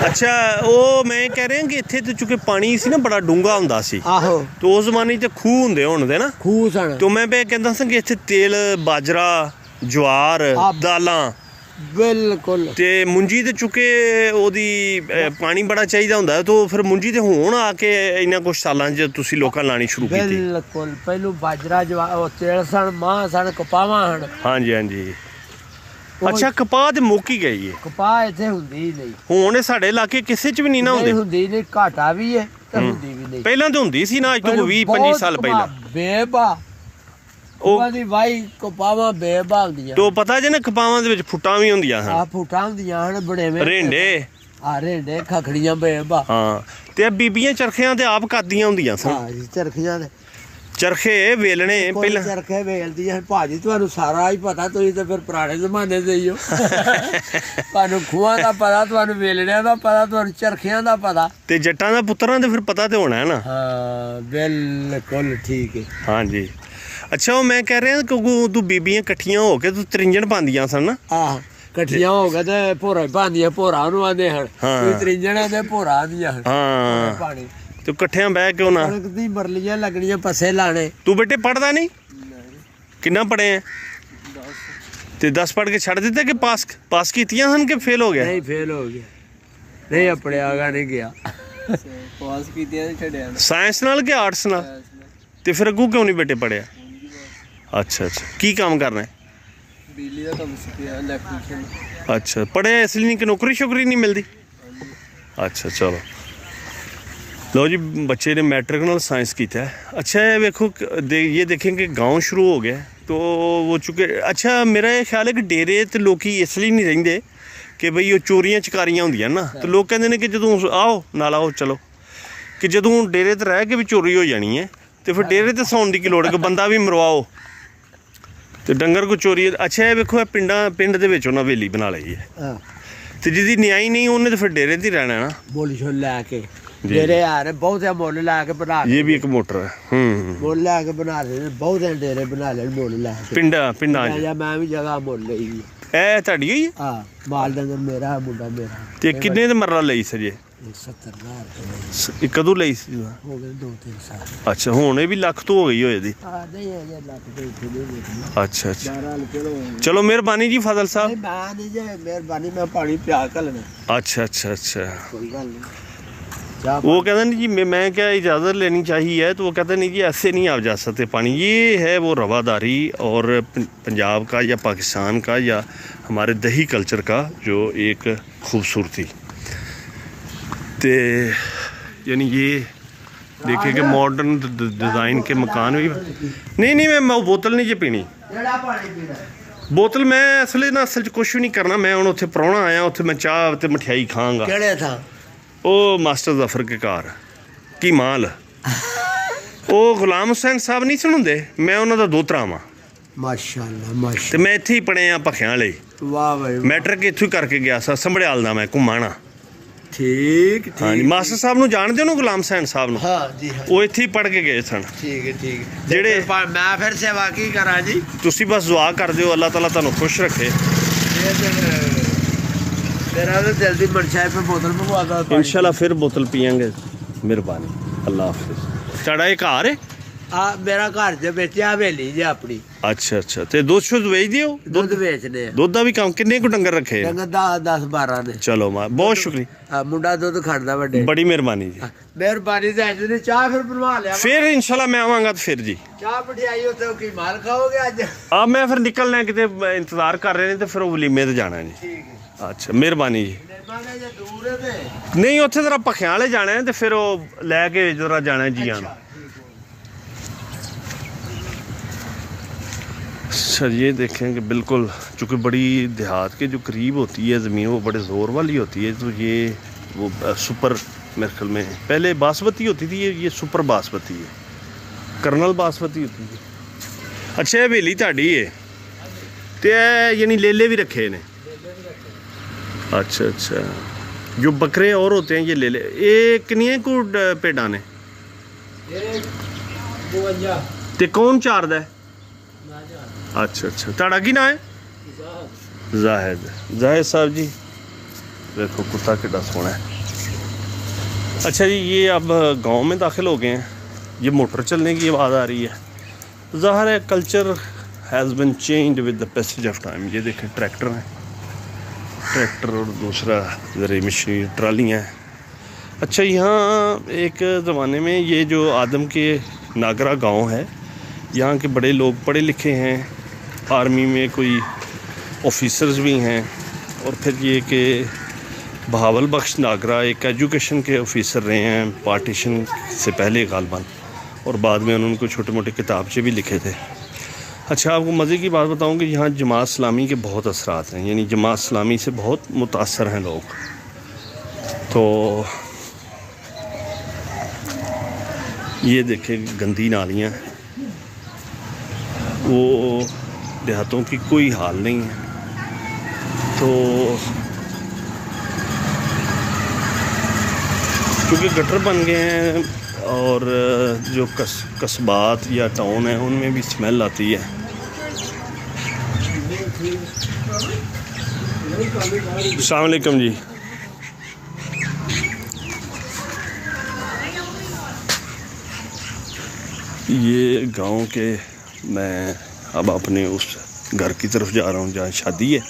अच्छा ਉਹ ਮੈਂ ਕਹਿ ਰਿਹਾ ਕਿ ਇੱਥੇ ਤੇ ਚੁੱਕੇ ਪਾਣੀ ਸੀ ਨਾ ਬੜਾ ਡੂੰਘਾ ਹੁੰਦਾ ਸੀ, ਆਹੋ ਤੇ ਉਸ ਜ਼ਮਾਨੇ 'ਚ ਖੂਹ ਹੁੰਦੇ ਹੋਣਦੇ ਨਾ। ਖੂਹ ਸਣ ਤੇ ਮੈਂ ਬੇ ਕਹਿੰਦਾ ਸੀ ਕਿ ਇੱਥੇ ਤੇਲ ਬਾਜਰਾ ਜਵਾਰ ਦਾਲਾਂ ਬਿਲਕੁਲ ਤੇ ਮੁੰਜੀ ਤੇ ਚੁੱਕੇ ਉਹਦੀ ਪਾਣੀ ਬੜਾ ਚਾਹੀਦਾ ਹੁੰਦਾ, ਤਾਂ ਫਿਰ ਮੁੰਜੀ ਤੇ ਹੁਣ ਆ ਕੇ ਇਹਨਾਂ ਕੁਝ ਸਾਲਾਂ 'ਚ ਤੁਸੀਂ ਲੋਕਾਂ ਲਾਣੀ ਸ਼ੁਰੂ ਕੀਤੀ। ਬਿਲਕੁਲ ਪਹਿਲੂ ਬਾਜਰਾ ਜਵਾ ਤੇਲ ਸਣ ਮਾਂ ਸਣ ਕਪਾਵਾਂ ਹਨ। ਹਾਂਜੀ ਹਾਂਜੀ। ਅੱਛਾ ਕਪਾਹ ਤੇ ਮੁੱਕ ਹੀ ਗਈ ਹੈ, ਕਪਾਹ ਇੱਥੇ ਹੁੰਦੀ ਹੀ ਨਹੀਂ। ਹੁਣ ਸਾਡੇ ਇਲਾਕੇ ਕਿਸੇ 'ਚ ਵੀ ਨਹੀਂ ਨਾ ਨਹੀਂ ਹੁੰਦੀ। ਹੁੰਦੀ ਨਹੀਂ, ਘਾਟਾ ਵੀ ਹੈ ਤੇ ਹੁੰਦੀ ਵੀ ਨਹੀਂ। ਪਹਿਲਾਂ ਤਾਂ ਹੁੰਦੀ ਸੀ ਨਾ, ਅੱਜ ਤੋਂ 20-25 ਸਾਲ ਪਹਿਲਾਂ। ਬੇਬਾ ਉਹਨਾਂ ਦੀ ਵਾਈ ਕਪਾਵਾਂ ਬੇਬਾ ਹੁੰਦੀਆਂ ਤੋ ਪਤਾ ਜੇ ਨਾ ਕਪਾਵਾਂ ਦੇ ਵਿੱਚ ਫੁੱਟਾਂ ਵੀ ਹੁੰਦੀਆਂ ਹਨ ਆ ਫੁੱਟਾਂ ਹੁੰਦੀਆਂ ਹਨ ਬੜੇਵੇਂ ਰੇਂਡੇ ਆ ਰੇਂਡੇ ਖਖੜੀਆਂ ਬੇਬਾ ਹਾਂ ਤੇ ਇਹ ਬੀਬੀਆਂ ਚਰਖਿਆਂ ਤੇ ਆਪ ਕਰਦੀਆਂ ਹੁੰਦੀਆਂ ਸਨ ਹਾਂ ਜੀ ਚਰਖੀਆਂ ਦੇ ਚਰਖੇ ਵੇਲਣੇ ਪਹਿਲਾਂ ਚਰਖੇ ਵੇਲਦੀਆਂ ਭਾਜੀ ਤੁਹਾਨੂੰ ਸਾਰਾ ਹੀ ਪਤਾ ਤੁਸੀਂ ਤਾਂ ਫਿਰ ਪੁਰਾਣੇ ਜ਼ਮਾਨੇ ਦੇ ਹੀ ਹੋ ਤੁਹਾਨੂੰ ਖੂਹਾਂ ਦਾ ਪਤਾ ਤੁਹਾਨੂੰ ਵੇਲਣਿਆਂ ਦਾ ਪਤਾ ਤੁਹਾਨੂੰ ਚਰਖਿਆਂ ਦਾ ਪਤਾ ਤੇ ਜੱਟਾਂ ਦਾ ਪੁੱਤਰਾਂ ਦੇ ਫਿਰ ਪਤਾ ਤੇ ਹੋਣਾ ਹੈ ਨਾ ਹਾਂ ਬਿਲਕੁਲ ਠੀਕ ਹੈ ਹਾਂਜੀ ਅੱਛਾ ਉਹ ਮੈਂ ਕਹਿ ਰਿਹਾ ਕਿ ਤੂੰ ਬੀਬੀਆਂ ਇਕੱਠੀਆਂ ਹੋ ਕੇ ਤੂੰ ਤਰਿੰਜਣ ਪਾਉਂਦੀਆਂ ਸਨ ਨਾ ਆਹ ਇਕੱਠੀਆਂ ਹੋ ਕੇ ਤੇ ਭੋਰਾ ਪਾਉਂਦੀਆਂ ਭੋਰਾ ਨੂੰ ਆਂਦੇ ਹਨ ਕੋਈ ਤਰਿੰਜਣਾ ਦੇ ਭੋਰਾ ਆਂਦੀਆਂ ਹਨ ਹਾਂ ਪਾਣੀ ਤੂੰ ਇਕੱਠਿਆਂ ਬਹਿ ਕੇ ਉਹਨਾਂ ਕਣਕ ਦੀ ਮਰਲੀਆਂ ਲੱਗਣੀਆਂ ਪੱਸੇ ਲਾਣੇ ਤੂੰ ਬੇਟੇ ਪੜਦਾ ਨਹੀਂ ਕਿੰਨਾ ਪੜ੍ਹੇ ਆ 10 ਤੇ 10 ਪੜ੍ਹ ਕੇ ਛੱਡ ਦਿੱਤਾ ਕਿ ਪਾਸ ਕੀਤੀਆਂ ਹਨ ਕਿ ਫੇਲ ਹੋ ਗਿਆ ਨਹੀਂ ਫੇਲ ਹੋ ਗਿਆ ਨਹੀਂ ਆਪਣੇ ਆਗਾ ਨਹੀਂ ਗਿਆ ਪਾਸ ਕੀਤੀਆਂ ਤੇ ਛੱਡਿਆ ਸਾਇੰਸ ਨਾਲ ਕਿ ਆਰਟਸ ਨਾਲ ਤੇ ਫਿਰ ਅੱਗੂ ਕਿਉਂ ਨਹੀਂ ਬੇਟੇ ਪੜਿਆ ਅੱਛਾ ਅੱਛਾ ਕੀ ਕੰਮ ਕਰਨਾ ਹੈ ਬਿਜਲੀ ਦਾ ਕੰਮ ਸਿੱਖਿਆ ਇਲੈਕਟ੍ਰੀਸ਼ੀਅਨ ਅੱਛਾ ਪੜਿਆ ਇਸ ਲਈ ਨਹੀਂ ਕਿ ਨੌਕਰੀ ਸ਼ੋਕਰੀ ਨਹੀਂ ਮਿਲਦੀ ਅੱਛਾ ਚਲੋ लो जी बच्चे ने मैट्रिक नाल साइंस किया है अच्छा है देखो ये देखेंगे गांव शुरू हो गया तो वो चुके अच्छा मेरा ये ख्याल है कि डेरे तो लोग इसलिए नहीं रेंदे कि बई वो चोरियां चकारियां होंदियां ना तो लोग कहते हैं कि जदों आओ नाल आओ चलो कि जदों डेरे ते रह के भी चोरी हो जानी है तो फिर डेरे ते सौन की लोड़ है कि बंदा भी मरवाओ तो डंगर को चोरी अच्छा है देखो पिंड दे विच उन्हां हवेली बना लई है तो जिहदी न्याई नहीं उन्हें तो फिर डेरे ते रहना ना बोल छोल लैके डेरे यार बहुत है मोल ला के बना ये भी एक मोटर है मोल ला के बना रहे बहुत है डेरे बना ले मोल ला के पिंडा या मैं भी जगह मोल ਲਈ ਇਹ ਤੁਹਾਡੀ ਹੋਈ ਹੈ ਹਾਂ ਮਾਲ ਡੰਗਰ ਮੇਰਾ ਮੁੰਡਾ ਮੇਰਾ ਤੇ ਕਿੰਨੇ ਦੇ ਮਰਲਾ ਲਈ ਸੀ ਜੀ 70000 ਕਦੋਂ ਲਈ ਸੀ ਹੋ ਗਏ 2-3 ਸਾਲ ਅੱਛਾ ਹੁਣ ਇਹ ਵੀ ਲੱਖ ਤੋਂ ਹੋ ਗਈ ਹੋਏ ਦੀ ਹਾਂ ਨਹੀਂ ਹੈ ਲੱਖ ਦੇ ਉੱਤੇ ਅੱਛਾ ਅੱਛਾ ਚਲੋ ਮਿਹਰਬਾਨੀ ਜੀ ਫਜ਼ਲ ਸਾਹਿਬ ਮੈਂ ਨਹੀਂ ਜੇ ਮਿਹਰਬਾਨੀ ਮੈਂ ਪਾਣੀ ਪਿਆ ਘਲਣਾ अच्छा अच्छा अच्छा ਕੋਈ ਗੱਲ ਨਹੀਂ वो कहते नहीं जी मैं क्या इजाज़त लेनी चाहिए तो वो कहते नहीं जी ऐसे नहीं आप जा सकते पानी ये है वो रवादारी और पंजाब का या पाकिस्तान का या हमारे दही कल्चर का जो एक खूबसूरती ते यानी ये देखिए कि मॉडर्न डिज़ाइन के मकान भी नहीं मैं बोतल नहीं जी पीनी बोतल मैं असल कुछ भी नहीं करना मैं हूँ उत्थे प्राहुणा आया उत्थे मैं चाह ते मठियाई खाँगा ਕਿਹੜੇ ਥਾਂ ਉਹ ਮਾਸਟਰ ਜ਼ਫਰ ਕੇ ਘਰ ਕੀ ਮਾਲ ਉਹ ਗੁਲਾਮ ਹੁਸੈਨ ਸਾਹਿਬ ਨਹੀਂ ਸੁਣਦੇ ਮੈਂ ਉਹਨਾਂ ਦਾ ਦੋਤਰਾ ਵਾਂ ਮਾਸ਼ਾਅੱਲਾ ਤੇ ਮਾਸ਼ਾ ਮੈਂ ਇੱਥੇ ਹੀ ਪੜਿਆ ਭਖਿਆਂ ਲਈ ਵਾਹ ਭਾਈ ਮੈਟ੍ਰਿਕ ਇੱਥੋਂ ਹੀ ਕਰਕੇ ਗਿਆ ਸਾਂ ਸੰਭੜਿਆਲ ਦਾ ਮੈਂ ਘੁੰਮਾਣਾ ਠੀਕ ਹਾਂਜੀ ਮਾਸਟਰ ਸਾਹਿਬ ਨੂੰ ਜਾਣਦੇ ਹੋ ਨਾ ਗੁਲਾਮ ਹੁਸੈਨ ਸਾਹਿਬ ਨੂੰ ਹਾਂ ਜੀ ਹਾਂ ਉਹ ਇੱਥੇ ਹੀ ਪੜ ਕੇ ਗਏ ਸਨ ਠੀਕ ਹੈ ਜਿਹੜੇ ਮੈਂ ਫਿਰ ਸੇਵਾ ਕੀ ਕਰਾਂ ਜੀ ਤੁਸੀਂ ਬਸ ਦੁਆ ਕਰ ਦਿਓ ਅੱਲਾਹ ਤਾਲਾ ਤੁਹਾਨੂੰ ਖੁਸ਼ ਰੱਖੇ तेरा तो जल्दी मर्चा पे बोतल मंगवा दो इंशाल्लाह फिर बोतल पियेंगे मेहरबानी अल्लाह हाफिज ਤੁਹਾਡਾ ਇਹ ਘਰ ਹੈ आ मेरा घर जे बेचा हवेली जे अपनी ਅੱਛਾ ਅੱਛਾ ਤੇ ਦੁੱਧ ਸ਼ੁੱਧ ਵੇਚਦੇ ਹੋ दुध बेचने ਦੁੱਧ ਦਾ ਵੀ ਕੰਮ ਕਿੰਨੇ ਕੁ ਡੰਗਰ ਰੱਖੇ डंगर 10-12 ने ਚਲੋ ਮਾਂ ਬਹੁਤ ਸ਼ੁਕਰੀਆ मुंडा दुध खड़दा वड्डे ਬੜੀ ਮਿਹਰਬਾਨੀ ਜੀ मेहरबानी से आज ने चाह फिर बनवा लिया ਫਿਰ ਇਨਸ਼ਾਅੱਲਾ ਮੈਂ ਆਵਾਂਗਾ ਤੇ ਫਿਰ ਜੀ चाह बिठाई होते की माल खाओगे आज ਆ ਮੈਂ ਫਿਰ ਨਿਕਲਣਾ ਕਿਤੇ ਇੰਤਜ਼ਾਰ ਕਰ ਰਹੇ ਨੇ ਤੇ ਫਿਰ ਉਹ ਵਲੀਮੇ ਤੇ ਜਾਣਾ ਜੀ ठीक है ਅੱਛਾ ਮਿਹਰਬਾਨੀ ਜੀ मेहरबानी जे दूर है ते ਨਹੀਂ ਉੱਥੇ ਜ਼ਰਾ ਭਖਿਆਂ ਵਾਲੇ ਜਾਣਾ ਹੈ ਤੇ ਫਿਰ ਉਹ ਲੈ ਕੇ ਜ਼ਰਾ ਜਾਣਾ ਹੈ ਜੀਆਂ ਨੂੰ अच्छा ये देखें कि बिल्कुल चूँकि बड़ी देहात के जो करीब होती है ज़मीन वो बड़े ज़ोर वाली होती है तो ये वो सुपर मेरे ख्याल में पहले बासमती होती थी ये सुपर बासमती है कर्नल बासमती होती थी अच्छा हवेली ताड़ी है तो यानी लेले भी रखे ने अच्छा अच्छा जो बकरे और होते हैं ये लेले ये कितनियां को भेड़ा ने ते कौन चारदा है अच्छा अच्छा ताड़ा की ना है जाहिद साहब जी देखो कुत्ता कितना सोना है अच्छा जी ये अब गांव में दाखिल हो गए हैं ये मोटर चलने की आवाज़ आ रही है ज़ाहिर है culture has been changed with the passage of time ये देखें ट्रैक्टर हैं ट्रैक्टर और दूसरा ज़रिए मशीन ट्रालियाँ हैं अच्छा यहाँ एक ज़माने में ये जो आदम के नागरा गांव है यहाँ के बड़े लोग पढ़े लिखे हैं आर्मी में कोई ऑफिसर्स भी हैं और फिर ये कि बहावल बख्श नागरा एक एजुकेशन के ऑफिसर रहे हैं पार्टीशन से पहले गालबन और बाद में उन्होंने कोई छोटे मोटे किताबचे भी लिखे थे। अच्छा, आपको मज़े की बात बताऊं कि यहाँ जमात इस्लामी के बहुत असरात हैं, यानी जमात इस्लामी से बहुत मुतासर हैं लोग। तो ये देखें गंदी नालियाँ, वो देहातों की कोई हाल नहीं है। तो क्योंकि गटर बन गए हैं और जो कस्बात या टाउन है उनमें भी स्मेल आती है। अस्सलाम वालेकुम जी। ये गांव के मैं अब अपने उस घर की तरफ जा रहा हूँ जहाँ शादी है।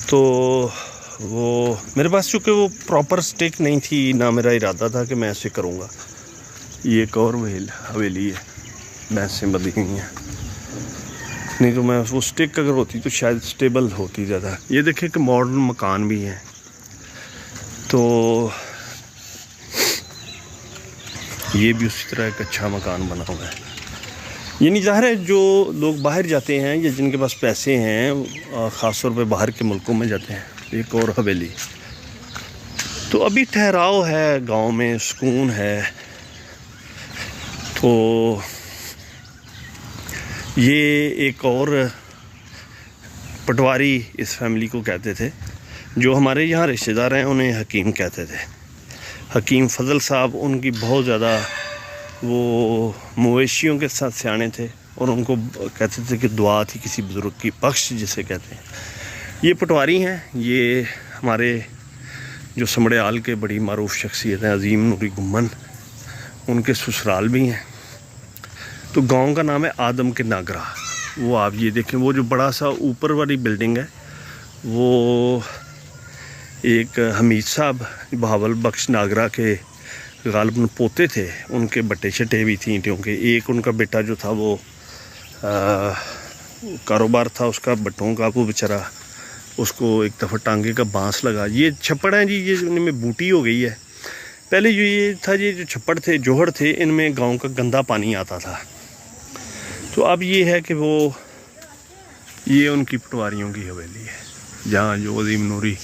तो वो मेरे पास चूँकि वो प्रॉपर स्टिक नहीं थी, ना मेरा इरादा था कि मैं ऐसे करूँगा। ये एक और हवेली है, भैंसें बंधी हुई हैं, नहीं तो मैं वो स्टिक अगर होती तो शायद स्टेबल होती ज़्यादा। ये देखें कि मॉडर्न मकान भी हैं। तो ये भी उसी तरह एक अच्छा मकान बना हुआ है। ये नहीं ज़ाहिर है जो लोग बाहर जाते हैं या जिनके पास पैसे हैं, ख़ास तौर पे बाहर के मुल्कों में जाते हैं। एक और हवेली। तो अभी ठहराव है गांव में, सुकून है। तो ये एक और पटवारी इस फैमिली को कहते थे, जो हमारे यहाँ रिश्तेदार हैं उन्हें हकीम कहते थे। हकीम फजल साहब, उनकी बहुत ज़्यादा वो मवेशियों के साथ सियाने थे और उनको कहते थे कि दुआ थी किसी बुज़ुर्ग की, बख्श जिसे कहते हैं। ये पटवारी हैं, ये हमारे जो समड़याल के बड़ी मारूफ शख्सियत हैं, अजीम नूरी गुम्मन, उनके ससुराल भी हैं। तो गांव का नाम है आदम के नागरा। वो आप ये देखें, वो जो बड़ा सा ऊपर वाली बिल्डिंग है वो एक हमीद साहब बहावल बख्श नागरा के गालिबन पोते थे, उनके बट्टे शट्टे भी थी ईंटों के। एक उनका बेटा जो था वो कारोबार था उसका बट्टों का, वो बेचारा, उसको एक दफ़ा टांगे का बांस लगा। ये छप्पड़ हैं जी, ये इनमें बूटी हो गई है। पहले जो ये था, ये जो छप्पड़ थे, जोहड़ थे, इनमें गांव का गंदा पानी आता था। तो अब ये है कि वो ये उनकी पटवारियों की हवेली है, जहाँ जो अजीम नूरी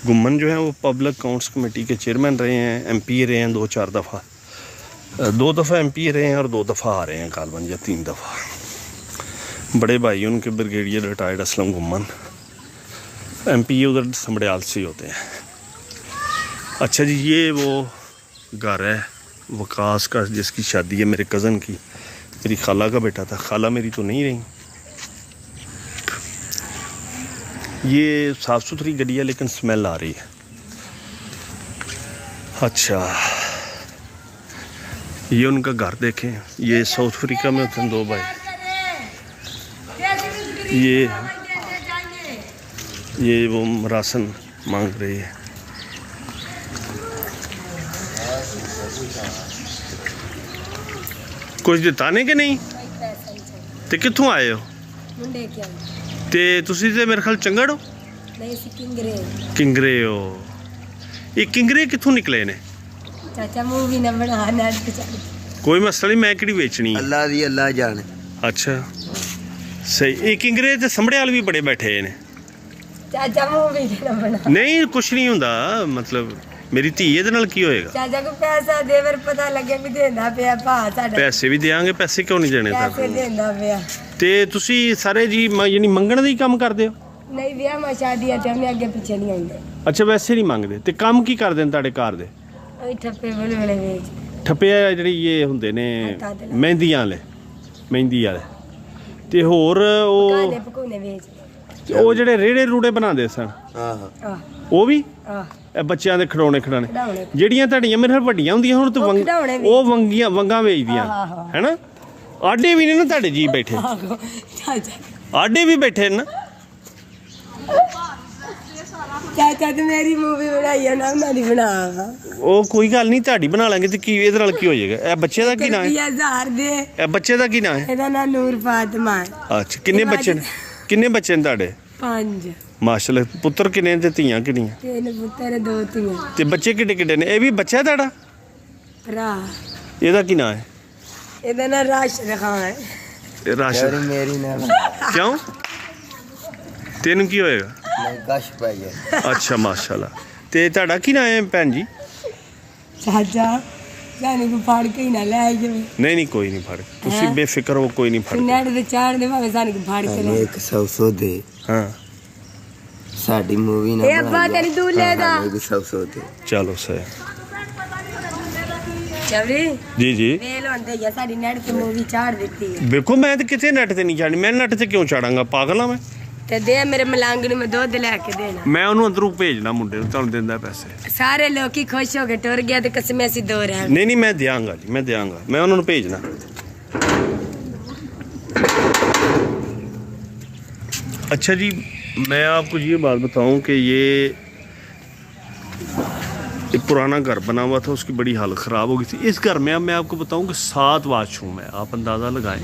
गुम्मन जो है वो पब्लिक अकाउंट्स कमेटी के चेयरमैन रहे हैं, MP रहे हैं 2-4 दफ़ा, 2 दफ़ा MP रहे हैं और 2 दफ़ा आ रहे हैं गालिबन, या 3 दफ़ा। बड़े भाई उनके brigadier retired Aslam Gumman, MP उधर समड़याल से ही होते हैं। अच्छा जी, ये वो घर है वकास का, जिसकी शादी है मेरे कज़न की, मेरी खाला का बेटा था। खाला मेरी तो नहीं रही। ये साफ़ सुथरी गड्डी है लेकिन स्मेल आ रही है। अच्छा, ये उनका घर देखें। ये साउथ अफ्रीका में होते हैं 2 भाई। ये वो राशन मांग रही है। कुछ दिताने के नहीं ते कित्थों आए हो? मुंडे क्या ते तुसी ते मेरे ख्याल चंगड़ हो? नहीं सी किंगरे हो। ये किंगरे कित्थों निकले ने? चाचा मूवी ना बना नेट पे चल। कोई मसला नहीं, मैं केड़ी बेचनी है। अल्लाह दी अल्लाह जाने। अच्छा सही। ये किंगरे ते समड़याल भी बड़े बैठे ने। चाचा मूवी ना बना। नहीं कुछ नहीं हुंदा, मतलब मेरी धी ਇਹਦੇ ਨਾਲ ਕੀ ਹੋਏਗਾ? चाचा को पैसा दे, फिर पता लगे भी देंदा पिया भा साडा। ਪੈਸੇ ਵੀ ਦੇਾਂਗੇ, ਪੈਸੇ ਕਿਉਂ ਨਹੀਂ ਦੇਣੇ पैसे ਤੁਹਾਨੂੰ? देंदा पिया। ਤੇ ਤੁਸੀਂ ਸਾਰੇ ਜੀ ਯਾਨੀ ਮੰਗਣ ਦਾ ਹੀ ਕੰਮ ਕਰਦੇ ਹੋ? नहीं विआह में शादी है, हमने आगे पीछे नहीं आंदे। ਅੱਛਾ ਵੈਸੇ ਨਹੀਂ ਮੰਗਦੇ ਤੇ ਕੰਮ ਕੀ ਕਰਦੇ ਨੇ ਤੁਹਾਡੇ ਘਰ ਦੇ? ओई ठप्पे बड़े बड़े बेच। ਠੱਪੇ ਆ ਜਿਹੜੀ ਇਹ ਹੁੰਦੇ ਨੇ ਮਹਿੰਦੀਆਂ ਵਾਲੇ, ਮਹਿੰਦੀ ਵਾਲੇ, ਤੇ ਹੋਰ ਉਹ काले पकोने बेच। ਉਹ ਜਿਹੜੇ ਰੇੜੇ ਰੂੜੇ ਬਣਾਉਂਦੇ ਸਨ, आह ਉਹ ਵੀ आह ਇਹ ਬੱਚਿਆਂ ਦੇ ਖਿਡੌਣੇ खिडौने। ਜਿਹੜੀਆਂ ਤੁਹਾਡੀਆਂ ਮੇਰੇ ਨਾਲ ਵੱਡੀਆਂ ਹੁੰਦੀਆਂ ਹੁਣ ਤਾਂ ਖਿਡੌਣੇ ਵੀ। ਉਹ ਵੰਗਾਂ ਵੇਚਦੀਆਂ ਹੈਨਾ? ਆਡੇ ਵੀ ਨੇ ਨਾ ਤੁਹਾਡੇ ਜੀ ਬੈਠੇ? चाचा ਆਡੇ ਵੀ ਬੈਠੇ ਨੇ ਨਾ? चाचा तो मेरी मूवी बनाई है ना, मेरी बना। ਉਹ ਕੋਈ ਗੱਲ ਨਹੀਂ, ਤੁਹਾਡੀ ਬਣਾ ਲਾਂਗੇ ਤੇ ਕੀ ਇਹਦੇ ਨਾਲ ਕੀ ਹੋ ਜਾਏਗਾ? ਇਹ ਬੱਚੇ ਦਾ ਕੀ ਨਾਂ ਹੈ? 1000 दे। ਇਹ ਬੱਚੇ ਦਾ ਕੀ ਨਾਂ ਹੈ? ਇਹਦਾ ਨਾਂ ਨੂਰ ਫਾਤਿਮਾ ਹੈ। ਅੱਛਾ ਕਿੰਨੇ ਬੱਚੇ ਨੇ? ਕਿੰਨੇ ਬੱਚੇ ਨੇ ਤੁਹਾਡੇ? 5। ਮਾਸ਼ਾਅੱਲਾ। ਪੁੱਤਰ ਕਿੰਨੇ ਤੇ ਧੀਆਂ ਕਿੰਨੀਆਂ? 3 ਪੁੱਤਰ 2 ਧੀਆਂ। ਤੇ ਬੱਚੇ ਕਿੱਡੇ ਕਿੱਡੇ ਨੇ? ਇਹ ਵੀ ਬੱਚਾ ਤੁਹਾਡਾ? ਭਰਾ ਇਹਦਾ ਕੀ ਨਾਂ ਹੈ? ਇਹਦਾ ਨਾਂ ਰਾਸ਼ਦ ਖਾਨ ਹੈ राशिद मेरी ना क्यों तेन की होएगा नहीं कश पै गया अच्छा माशाल्लाह ते ਤੁਹਾਡਾ ਕੀ ਨਾਮ ਹੈ ਭੈਣ ਜੀ ਚਾਚਾ ਜਾਨੀ ਕੋ ਫੜ ਕੇ ਹੀ ਨਾ ਲੈ ਆਈ ਜਿਵੇਂ ਨਹੀਂ ਨਹੀਂ ਕੋਈ ਨਹੀਂ ਫਰਕ ਤੁਸੀਂ ਬੇਫਿਕਰ ਹੋ ਕੋਈ ਨਹੀਂ ਫਰਕ ਨੈਟ ਦੇ ਚਾੜ ਦੇ ਭਾਵੇਂ ਜਾਨੀ ਕੋ ਫੜ ਕੇ ਲੈ 100 ਦੇ ਹਾਂ ਸਾਡੀ ਮੂਵੀ ਨਾ ਇਹ ਅੱਬਾ ਤੇਰੀ ਦੂਲੇ ਦਾ 100 ਦੇ ਚਲੋ ਸਹੀ ਚਵਰੀ ਜੀ ਜੀ ਵੇਲ ਹੁੰਦੇ ਜਾਂ ਸਾਡੀ ਨੈਟ ਤੇ ਮੂਵੀ ਚਾੜ ਦਿੱਤੀ ਹੈ ਵੇਖੋ ਮੈਂ ਤੇ ਕਿਤੇ ਨੈਟ ਤੇ ਨਹੀਂ ਚਾੜਨੀ ਮੈਂ ਨੈਟ ਤੇ ਕਿਉਂ ਚਾੜਾਂਗਾ ਪਾਗਲ ਆ ਮੈਂ ਤੇ ਦੇ ਮੇਰੇ ਮਲੰਗ ਨੂੰ ਮੈਂ ਦੁੱਧ ਲੈ ਕੇ ਦੇਣਾ ਮੈਂ ਉਹਨੂੰ ਅੰਦਰੋਂ ਭੇਜਣਾ ਮੁੰਡੇ ਨੂੰ ਤੁਹਾਨੂੰ ਦਿੰਦਾ ਪੈਸੇ ਸਾਰੇ ਲੋਕੀ ਖੁਸ਼ ਹੋ ਕੇ ਟੁਰ ਗਿਆ ਤੇ ਕਸਮੇ ਅਸੀਂ ਦੋ ਰਹਿ नहीं नहीं मैं दियांगा जी मैं दियांगा मैं उन्होंने भेजना अच्छा जी मैं आपको ये बात बताऊं कि ये एक पुराना घर बना हुआ था उसकी बड़ी हालत ख़राब हो गई थी इस घर में अब मैं आपको बताऊं कि 7 वाशरूम है आप अंदाज़ा लगाएं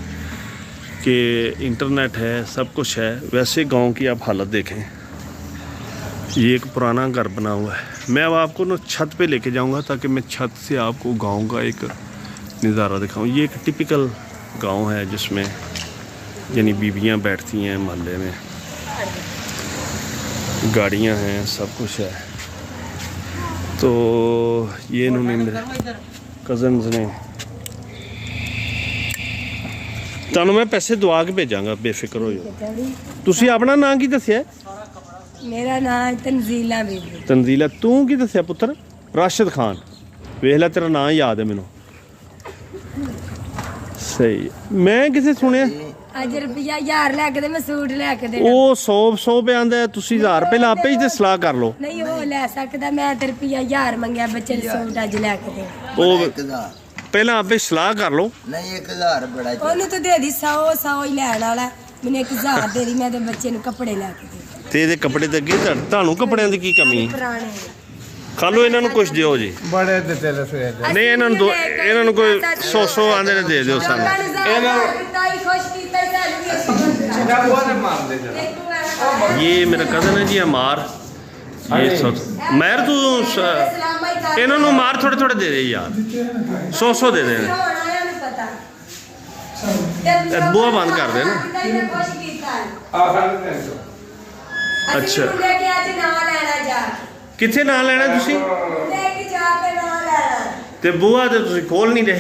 कि इंटरनेट है सब कुछ है वैसे गांव की आप हालत देखें ये एक पुराना घर बना हुआ है मैं अब आपको ना छत पे लेके जाऊंगा ताकि मैं छत से आपको गांव का एक नज़ारा दिखाऊं ये एक टिपिकल गांव है जिसमें यानी बीबियां बैठती हैं मोहल्ले में गाड़ियां हैं सब कुछ है तो ये इन्होंने मेरे कज़न्स ने ਤੁਹਾਨੂੰ मैं पैसे दवा के भेजांगा बेफिक्र हो जाओ ਤੁਸੀਂ ਆਪਣਾ ਨਾਂ ਕੀ ਦੱਸਿਆ ਮੇਰਾ ਨਾਮ ਤਨਜ਼ੀਲਾ ਬੀਬੀ ਤਨਜ਼ੀਲਾ ਤੂੰ ਕੀ ਦੱਸਿਆ ਪੁੱਤਰ ਰਾਸ਼ਿਦ ਖਾਨ ਵੇਖ ਲੈ ਤੇਰਾ ਨਾਂ ਯਾਦ ਹੈ ਮੈਨੂੰ ਸਹੀ ਮੈਂ ਕਿਸੇ ਸੁਣਿਆ ਅੱਜ ਰੁਪਿਆ 1000 ਲੈ ਕੇ ਦੇ ਮੈਂ ਸੂਟ ਲੈ ਕੇ ਦੇਣਾ ਉਹ 100 ਪੇ ਆਂਦਾ ਤੁਸੀਂ 1000 ਰੁਪਏ ਲਾ ਪੇ ਤੇ ਸਲਾਹ ਕਰ ਲਓ ਨਹੀਂ ਉਹ ਲੈ ਸਕਦਾ ਮੈਂ ਤੇ ਰੁਪਿਆ 1000 ਮੰਗਿਆ ਬੱਚੇ ਦੇ ਸੂਟ ਅੱਜ ਲੈ ਕੇ ਦੇ ਉਹ ਪਹਿਲਾਂ ਆਪੇ ਸਲਾਹ ਕਰ ਲਓ ਨਹੀਂ 1000 ਬੜਾ ਉਹਨੂੰ ਤਾਂ ਦੇ ਦੀ 100 ਹੀ ਲੈਣ ਵਾਲਾ ਮੈਨੂੰ 1000 ਦੇ ਦੀ ਮੈਂ ਤੇ ਬੱਚੇ ਨੂੰ ਕੱਪੜੇ ਲੈ ਕੇ ਦੇ ਤੇ ਇਹਦੇ ਕੱਪੜੇ ਤੇ ਅੱਗੇ ਤੁਹਾਨੂੰ ਕੱਪੜਿਆਂ ਦੀ ਕੀ ਕਮੀ ਹੈ ਪੁਰਾਣੇ ਖਾ ਲਓ ਇਹਨਾਂ ਨੂੰ ਕੁਝ ਦਿਓ ਜੀ ਬੜੇ ਦਿੱਤੇ ਰਸੋਈ ਨਹੀਂ ਇਹਨਾਂ ਨੂੰ ਕੋਈ 100 ਆਂਦੇ ਨੇ ਦੇ ਦਿਓ ਸਾਨੂੰ ਖੁਸ਼ ਕੀਤਾ ये मेरा कज़न है जी अमार ये मैर तू इन्होंने मार थोड़े थोड़े दे दे यार 100 दे दे बुआ बंद कर दे ना अच्छा किथे ना लेना तुसी ते बुआ ते तुसी खोल नहीं दे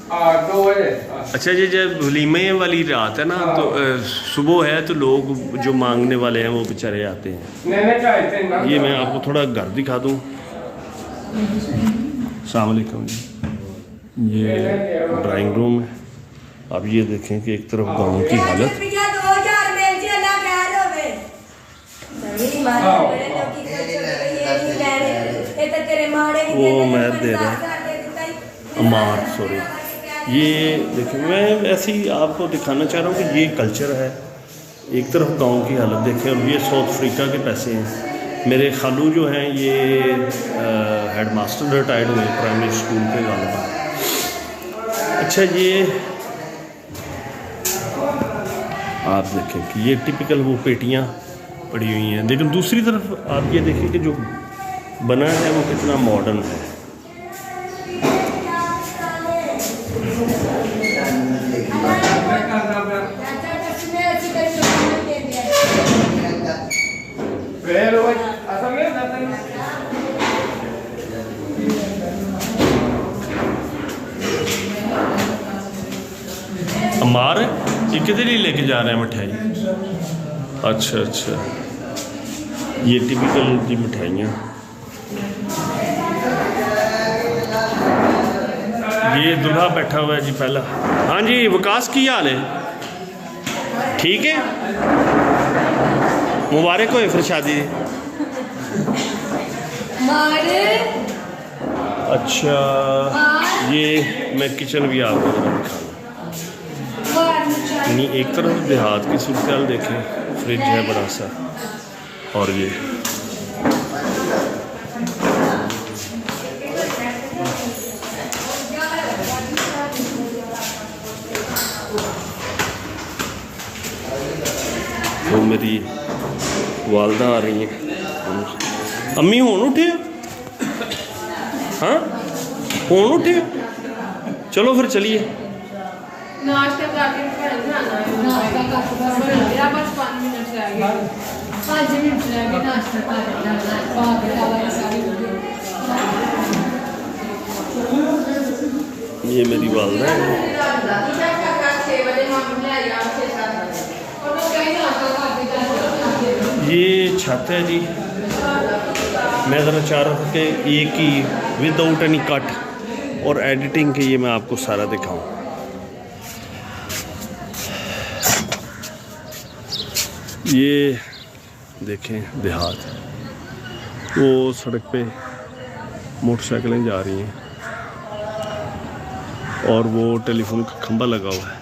2 ਵਜੇ अच्छा जी जब वलीमे वाली रात है ना तो सुबह है तो लोग जो मांगने वाले हैं वो बेचारे आते हैं ये मैं आपको थोड़ा घर दिखा दूँ अस्सलाम वालेकुम जी ये ड्राइंग रूम है अब ये देखें कि एक तरफ गाँव की हालत वो मैं दे रहा अमार सॉरी ये देखिए मैं ऐसे ही आपको दिखाना चाह रहा हूँ कि ये कल्चर है एक तरफ गांव की हालत देखें और ये साउथ अफ्रीका के पैसे हैं मेरे खालू जो हैं ये हेडमास्टर रिटायर्ड हुए प्राइमरी स्कूल के गालबा अच्छा ये आप देखें कि ये टिपिकल वो पेटियाँ पड़ी हुई हैं लेकिन दूसरी तरफ आप ये देखें कि जो बना है वो कितना मॉडर्न है अमार ये किधर ही लेके जा रहे हैं मिठाई अच्छा अच्छा ये टिपिकल की मिठाइयाँ ये दूल्हा बैठा हुआ है जी पहला हाँ जी विकास की हाल है ठीक है मुबारक हो फिर शादी अच्छा ये मैं किचन भी आपको जरा दिखाऊँ यानी एक तरफ देहात की सूरत हाल देखें फ्रिज है बड़ा सा और ये वो मेरी वालदा आ रही हैं अम्मी हुण उठे हाँ हुण उठे चलो फिर चलिए नाश्ता करके मेरा बस 5 मिनट रह गए 5 मिनट रह गए नाश्ता ये मेरी वालदा है। ये छत है जी। मैं ज़रा चाह रहा था कि एक ही विदाउट एनी कट और एडिटिंग के ये मैं आपको सारा दिखाऊं। ये देखें देहात, वो सड़क पे मोटरसाइकिलें जा रही हैं और वो टेलीफोन का खंभा लगा हुआ है।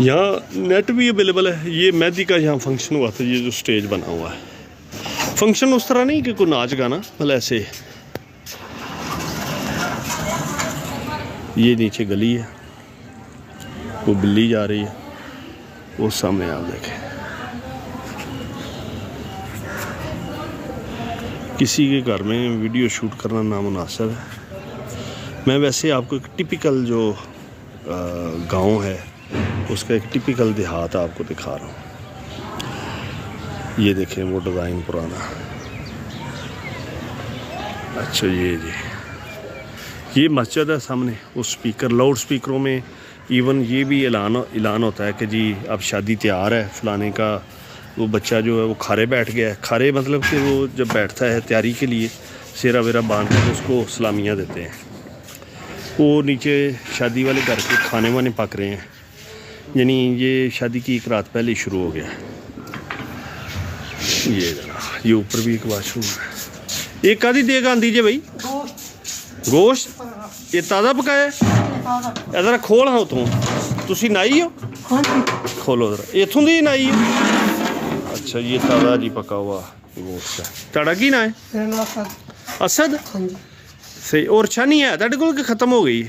यहाँ नेट भी अवेलेबल है। ये मेहंदी का यहाँ फंक्शन हुआ था, ये जो स्टेज बना हुआ है। फंक्शन उस तरह नहीं कि कोई नाच गाना, मतलब ऐसे। ये नीचे गली है, वो बिल्ली जा रही है, वो सामने आप देखें। किसी के घर में वीडियो शूट करना नामुनासिब है। मैं वैसे आपको एक टिपिकल जो गांव है उसका एक टिपिकल देहात आपको दिखा रहा हूँ। ये देखें वो डिज़ाइन पुराना। अच्छा ये जी, ये मस्जिद है सामने। वो स्पीकर, लाउड स्पीकरों में इवन ये भी ऐलान होता है कि जी अब शादी तैयार है फलाने का। वो बच्चा जो है वो खारे बैठ गया है। खारे मतलब कि वो जब बैठता है तैयारी के लिए सेरा वेरा बांध कर उसको सलामियाँ देते हैं। वो नीचे शादी वाले घर के खाने वाने पक रहे हैं, यानी ये शादी की एक रात पहले शुरू हो गया। ये ऊपर भी एक वाशरूम है। एक आधी देग आंदी जे भाई गोश्त ये ताज़ा पकाया है। ज़रा खोल हाँ उतों तुसी नाई हो, खोलो ज़रा इथों दी नाई हो। अच्छा ये ताज़ा जी पका हुआ गोश्त है। ताड़ा की ना है? असद। सही। और छानी है ताड़े कोल कि खत्म हो गई?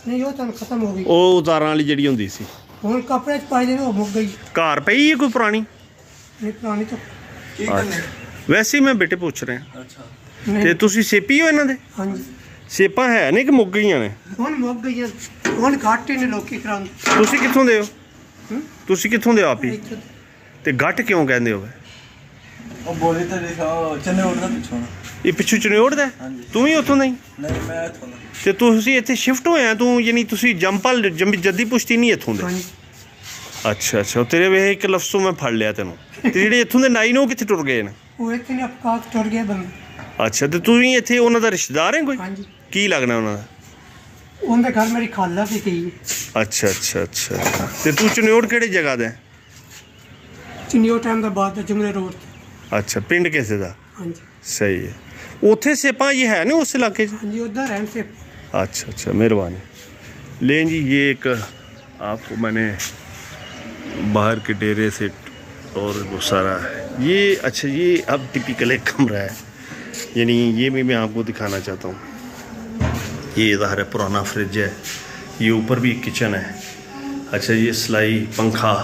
नहीं वो तो खत्म हो गई। ओ उतारण वाली जिहड़ी हुंदी सी हुण कपड़े च पाई देने वो मुक गई। घर पई है कोई पुरानी? नहीं पुरानी तो वैसे ही मैं बेटे पूछ रहे हैं। ते तुसी सेपी हो इन्हां दे? हाँ जी। सेपा है नहीं कि मुक गईयां ने? हुण मुक गई हुण घट ही ने लोकी करांदे। तुसी कित्थों दे हो? तुसी कित्थों दे हो आप ही? ते घट क्यों कहंदे हो? ਉਹ ਬੋਲੀ ਤਾਂ ਲਿਖਾ ਚਨੋੜ ਦਾ ਪਿੱਛੋਂ। ਇਹ ਪਿੱਛੋਂ ਚਨੋੜ ਦਾ? ਤੂੰ ਵੀ ਉੱਥੋਂ ਦਾ ਹੀ? ਨਹੀਂ ਮੈਂ ਇੱਥੋਂ ਦਾ। ਤੇ ਤੁਸੀਂ ਇੱਥੇ ਸ਼ਿਫਟ ਹੋਏ ਆ ਤੂੰ, ਯਾਨੀ ਤੁਸੀਂ ਜੰਪਲ ਜੱਦੀ ਪੁਸ਼ਤੀ ਨਹੀਂ ਇੱਥੋਂ ਦੇ? ਅੱਛਾ ਅੱਛਾ। ਤੇਰੇ ਵੇ ਇੱਕ ਲਫ਼ਜ਼ ਤੋਂ ਮੈਂ ਫੜ ਲਿਆ ਤੈਨੂੰ। ਤੇ ਜਿਹੜੇ ਇੱਥੋਂ ਦੇ ਨਾਈ ਨੇ ਉਹ ਕਿੱਥੇ ਟੁਰ ਗਏ ਨੇ? ਉਹ ਇੱਥੇ ਨੇ ਅਪਕਾਕ ਟੁਰ ਗਏ ਬੰਦੇ। ਅੱਛਾ ਤੇ ਤੁਸੀਂ ਇੱਥੇ ਉਹਨਾਂ ਦਾ ਰਿਸ਼ਤੇਦਾਰ ਹੈ ਕੋਈ? ਹਾਂਜੀ। ਕੀ ਲੱਗਣਾ ਉਹਨਾਂ ਦਾ? ਉਹਦੇ ਘਰ ਮੇਰੀ ਖਾਲਾ ਸੀ ਗਈ। ਅੱਛਾ ਅੱਛਾ ਅੱਛਾ। ਤੇ ਤੂੰ ਚਨੋੜ ਕਿਹੜੀ ਜਗ੍ਹਾ ਦਾ? ਚਨਿਓ ਟਾਈਮ ਦਾ ਬਾਅਦ ਜੁਮਲੇ ਰੋਡ ਤੇ। अच्छा पिंड कैसे था? हाँ जी। सही है। उथे सेपा ये है ना उस इलाके से? हाँ जी उधर है से। अच्छा अच्छा मेहरबानी। लें जी ये एक आपको मैंने बाहर के डेरे से और वो सारा ये अच्छा ये अब टिपिकल एक कमरा है, यानी ये भी मैं आपको दिखाना चाहता हूँ। ये ज़ाहिर है पुराना फ्रिज है। ये ऊपर भी किचन है। अच्छा ये सिलाई पंखा,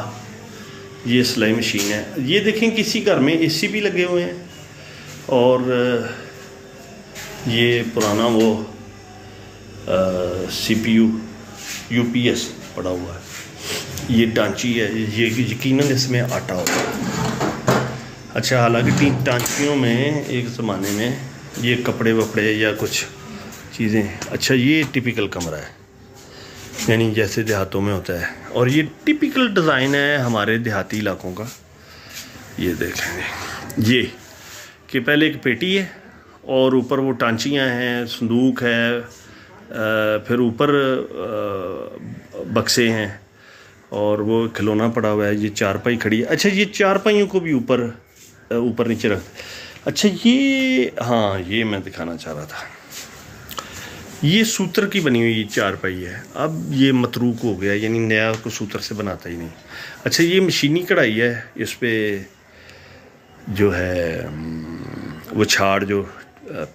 ये सिलाई मशीन है। ये देखें किसी घर में एसी भी लगे हुए हैं और ये पुराना वो CPU UPS पड़ा हुआ है। ये टांची है, ये यकीनन इसमें आटा होता है। अच्छा हालांकि टांचियों में एक ज़माने में ये कपड़े वपड़े या कुछ चीज़ें। अच्छा ये टिपिकल कमरा है, यानी जैसे देहातों में होता है। और ये टिपिकल डिज़ाइन है हमारे देहाती इलाकों का। ये देखेंगे ये कि पहले एक पेटी है और ऊपर वो टांचियाँ हैं, संदूक है, फिर ऊपर बक्से हैं और वो खिलौना पड़ा हुआ है। ये चारपाई खड़ी है। अच्छा ये चारपाइयों को भी ऊपर नीचे रख। अच्छा ये हाँ ये मैं दिखाना चाह रहा था। ये सूत्र की बनी हुई चारपाई है। अब ये मतरूक हो गया, यानी नया को सूत्र से बनाता ही नहीं। अच्छा ये मशीनी कढ़ाई है, इस पे जो है वो छाड़ जो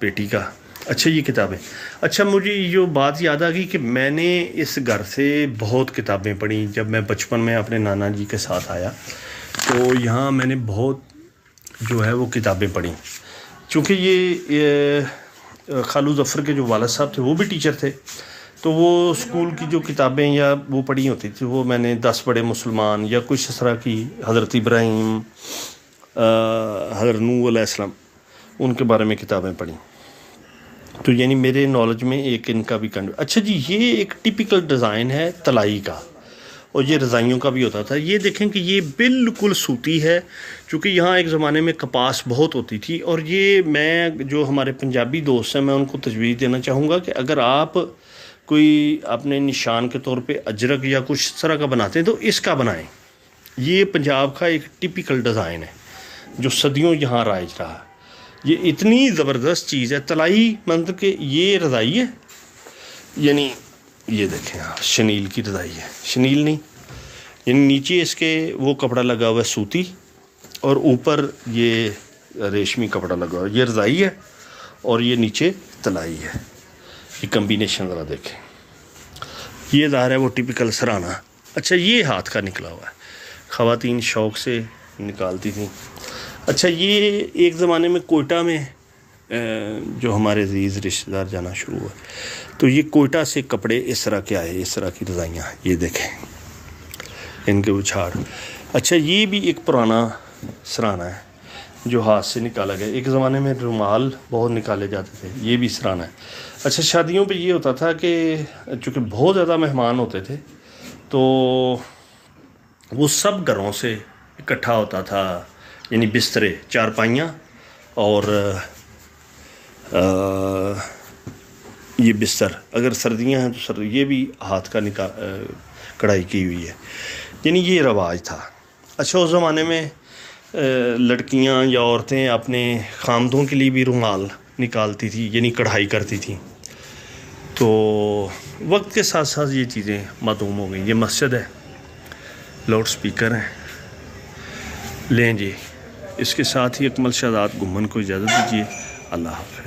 पेटी का। अच्छा ये किताबें। अच्छा मुझे जो बात याद आ गई कि मैंने इस घर से बहुत किताबें पढ़ी। जब मैं बचपन में अपने नाना जी के साथ आया तो यहाँ मैंने बहुत जो है वो किताबें पढ़ी। चूँकि ये खालू ज़फ़र के जो वालिद साहब थे वो भी टीचर थे, तो वो स्कूल की जो किताबें या वो पढ़ी होती थी, वो मैंने 10 बड़े मुसलमान या कुछ इस तरह की, हज़रत इब्राहीम, हज़रत नूह अलैहिस्सलाम, उनके बारे में किताबें पढ़ी। तो यानी मेरे नॉलेज में एक इनका भी अच्छा जी, ये एक टिपिकल डिज़ाइन है तलाई का, और ये रज़ाइयों का भी होता था। ये देखें कि ये बिल्कुल सूती है, चूँकि यहाँ एक ज़माने में कपास बहुत होती थी। और ये मैं जो हमारे पंजाबी दोस्त हैं, मैं उनको तजवीज़ देना चाहूँगा कि अगर आप कोई अपने निशान के तौर पे अजरक या कुछ इस तरह का बनाते हैं तो इसका बनाएं। ये पंजाब का एक टिपिकल डिज़ाइन है जो सदियों यहाँ राइज रहा। ये इतनी ज़बरदस्त चीज़ है तलाई, मतलब कि ये रज़ाई है, यानी ये देखें आप, शनील की रज़ाई है, शनील नहीं, यानी नीचे इसके वो कपड़ा लगा हुआ है सूती, और ऊपर ये रेशमी कपड़ा लगा हुआ है। ये रज़ाई है और ये नीचे तलाई है। ये कम्बिनेशन ज़रा देखें, ये ज़ाहिर है वो टिपिकल सराना। अच्छा, ये हाथ का निकला हुआ है, ख़वातीन शौक़ से निकालती थी। अच्छा, ये एक ज़माने में कोयटा में जो हमारे अजीज़ रिश्तेदार जाना शुरू हुआ, तो ये कोयटा से कपड़े इस तरह के आए, इस तरह की रज़ाइयाँ, ये देखें इनके उछाड़। अच्छा, ये भी एक पुराना सराना है जो हाथ से निकाला गया। एक ज़माने में रुमाल बहुत निकाले जाते थे, ये भी सराना है। अच्छा, शादियों पे ये होता था कि चूँकि बहुत ज़्यादा मेहमान होते थे तो वो सब घरों से इकट्ठा होता था, यानी बिस्तरे, चारपाइयाँ और ये बिस्तर, अगर सर्दियाँ हैं तो सर ये भी हाथ का कढ़ाई की हुई है, यानी ये रवाज था। अच्छा, उस ज़माने में लड़कियां या औरतें अपने खामदों के लिए भी रुमाल निकालती थी, यानी कढ़ाई करती थी। तो वक्त के साथ साथ ये चीज़ें मालूम हो गई। ये मस्जिद है, लाउड स्पीकर हैं। लें जी, इसके साथ ही अकमल शहजाद गुम्मन को इजाज़त दीजिए। अल्लाह हाफ़िज़।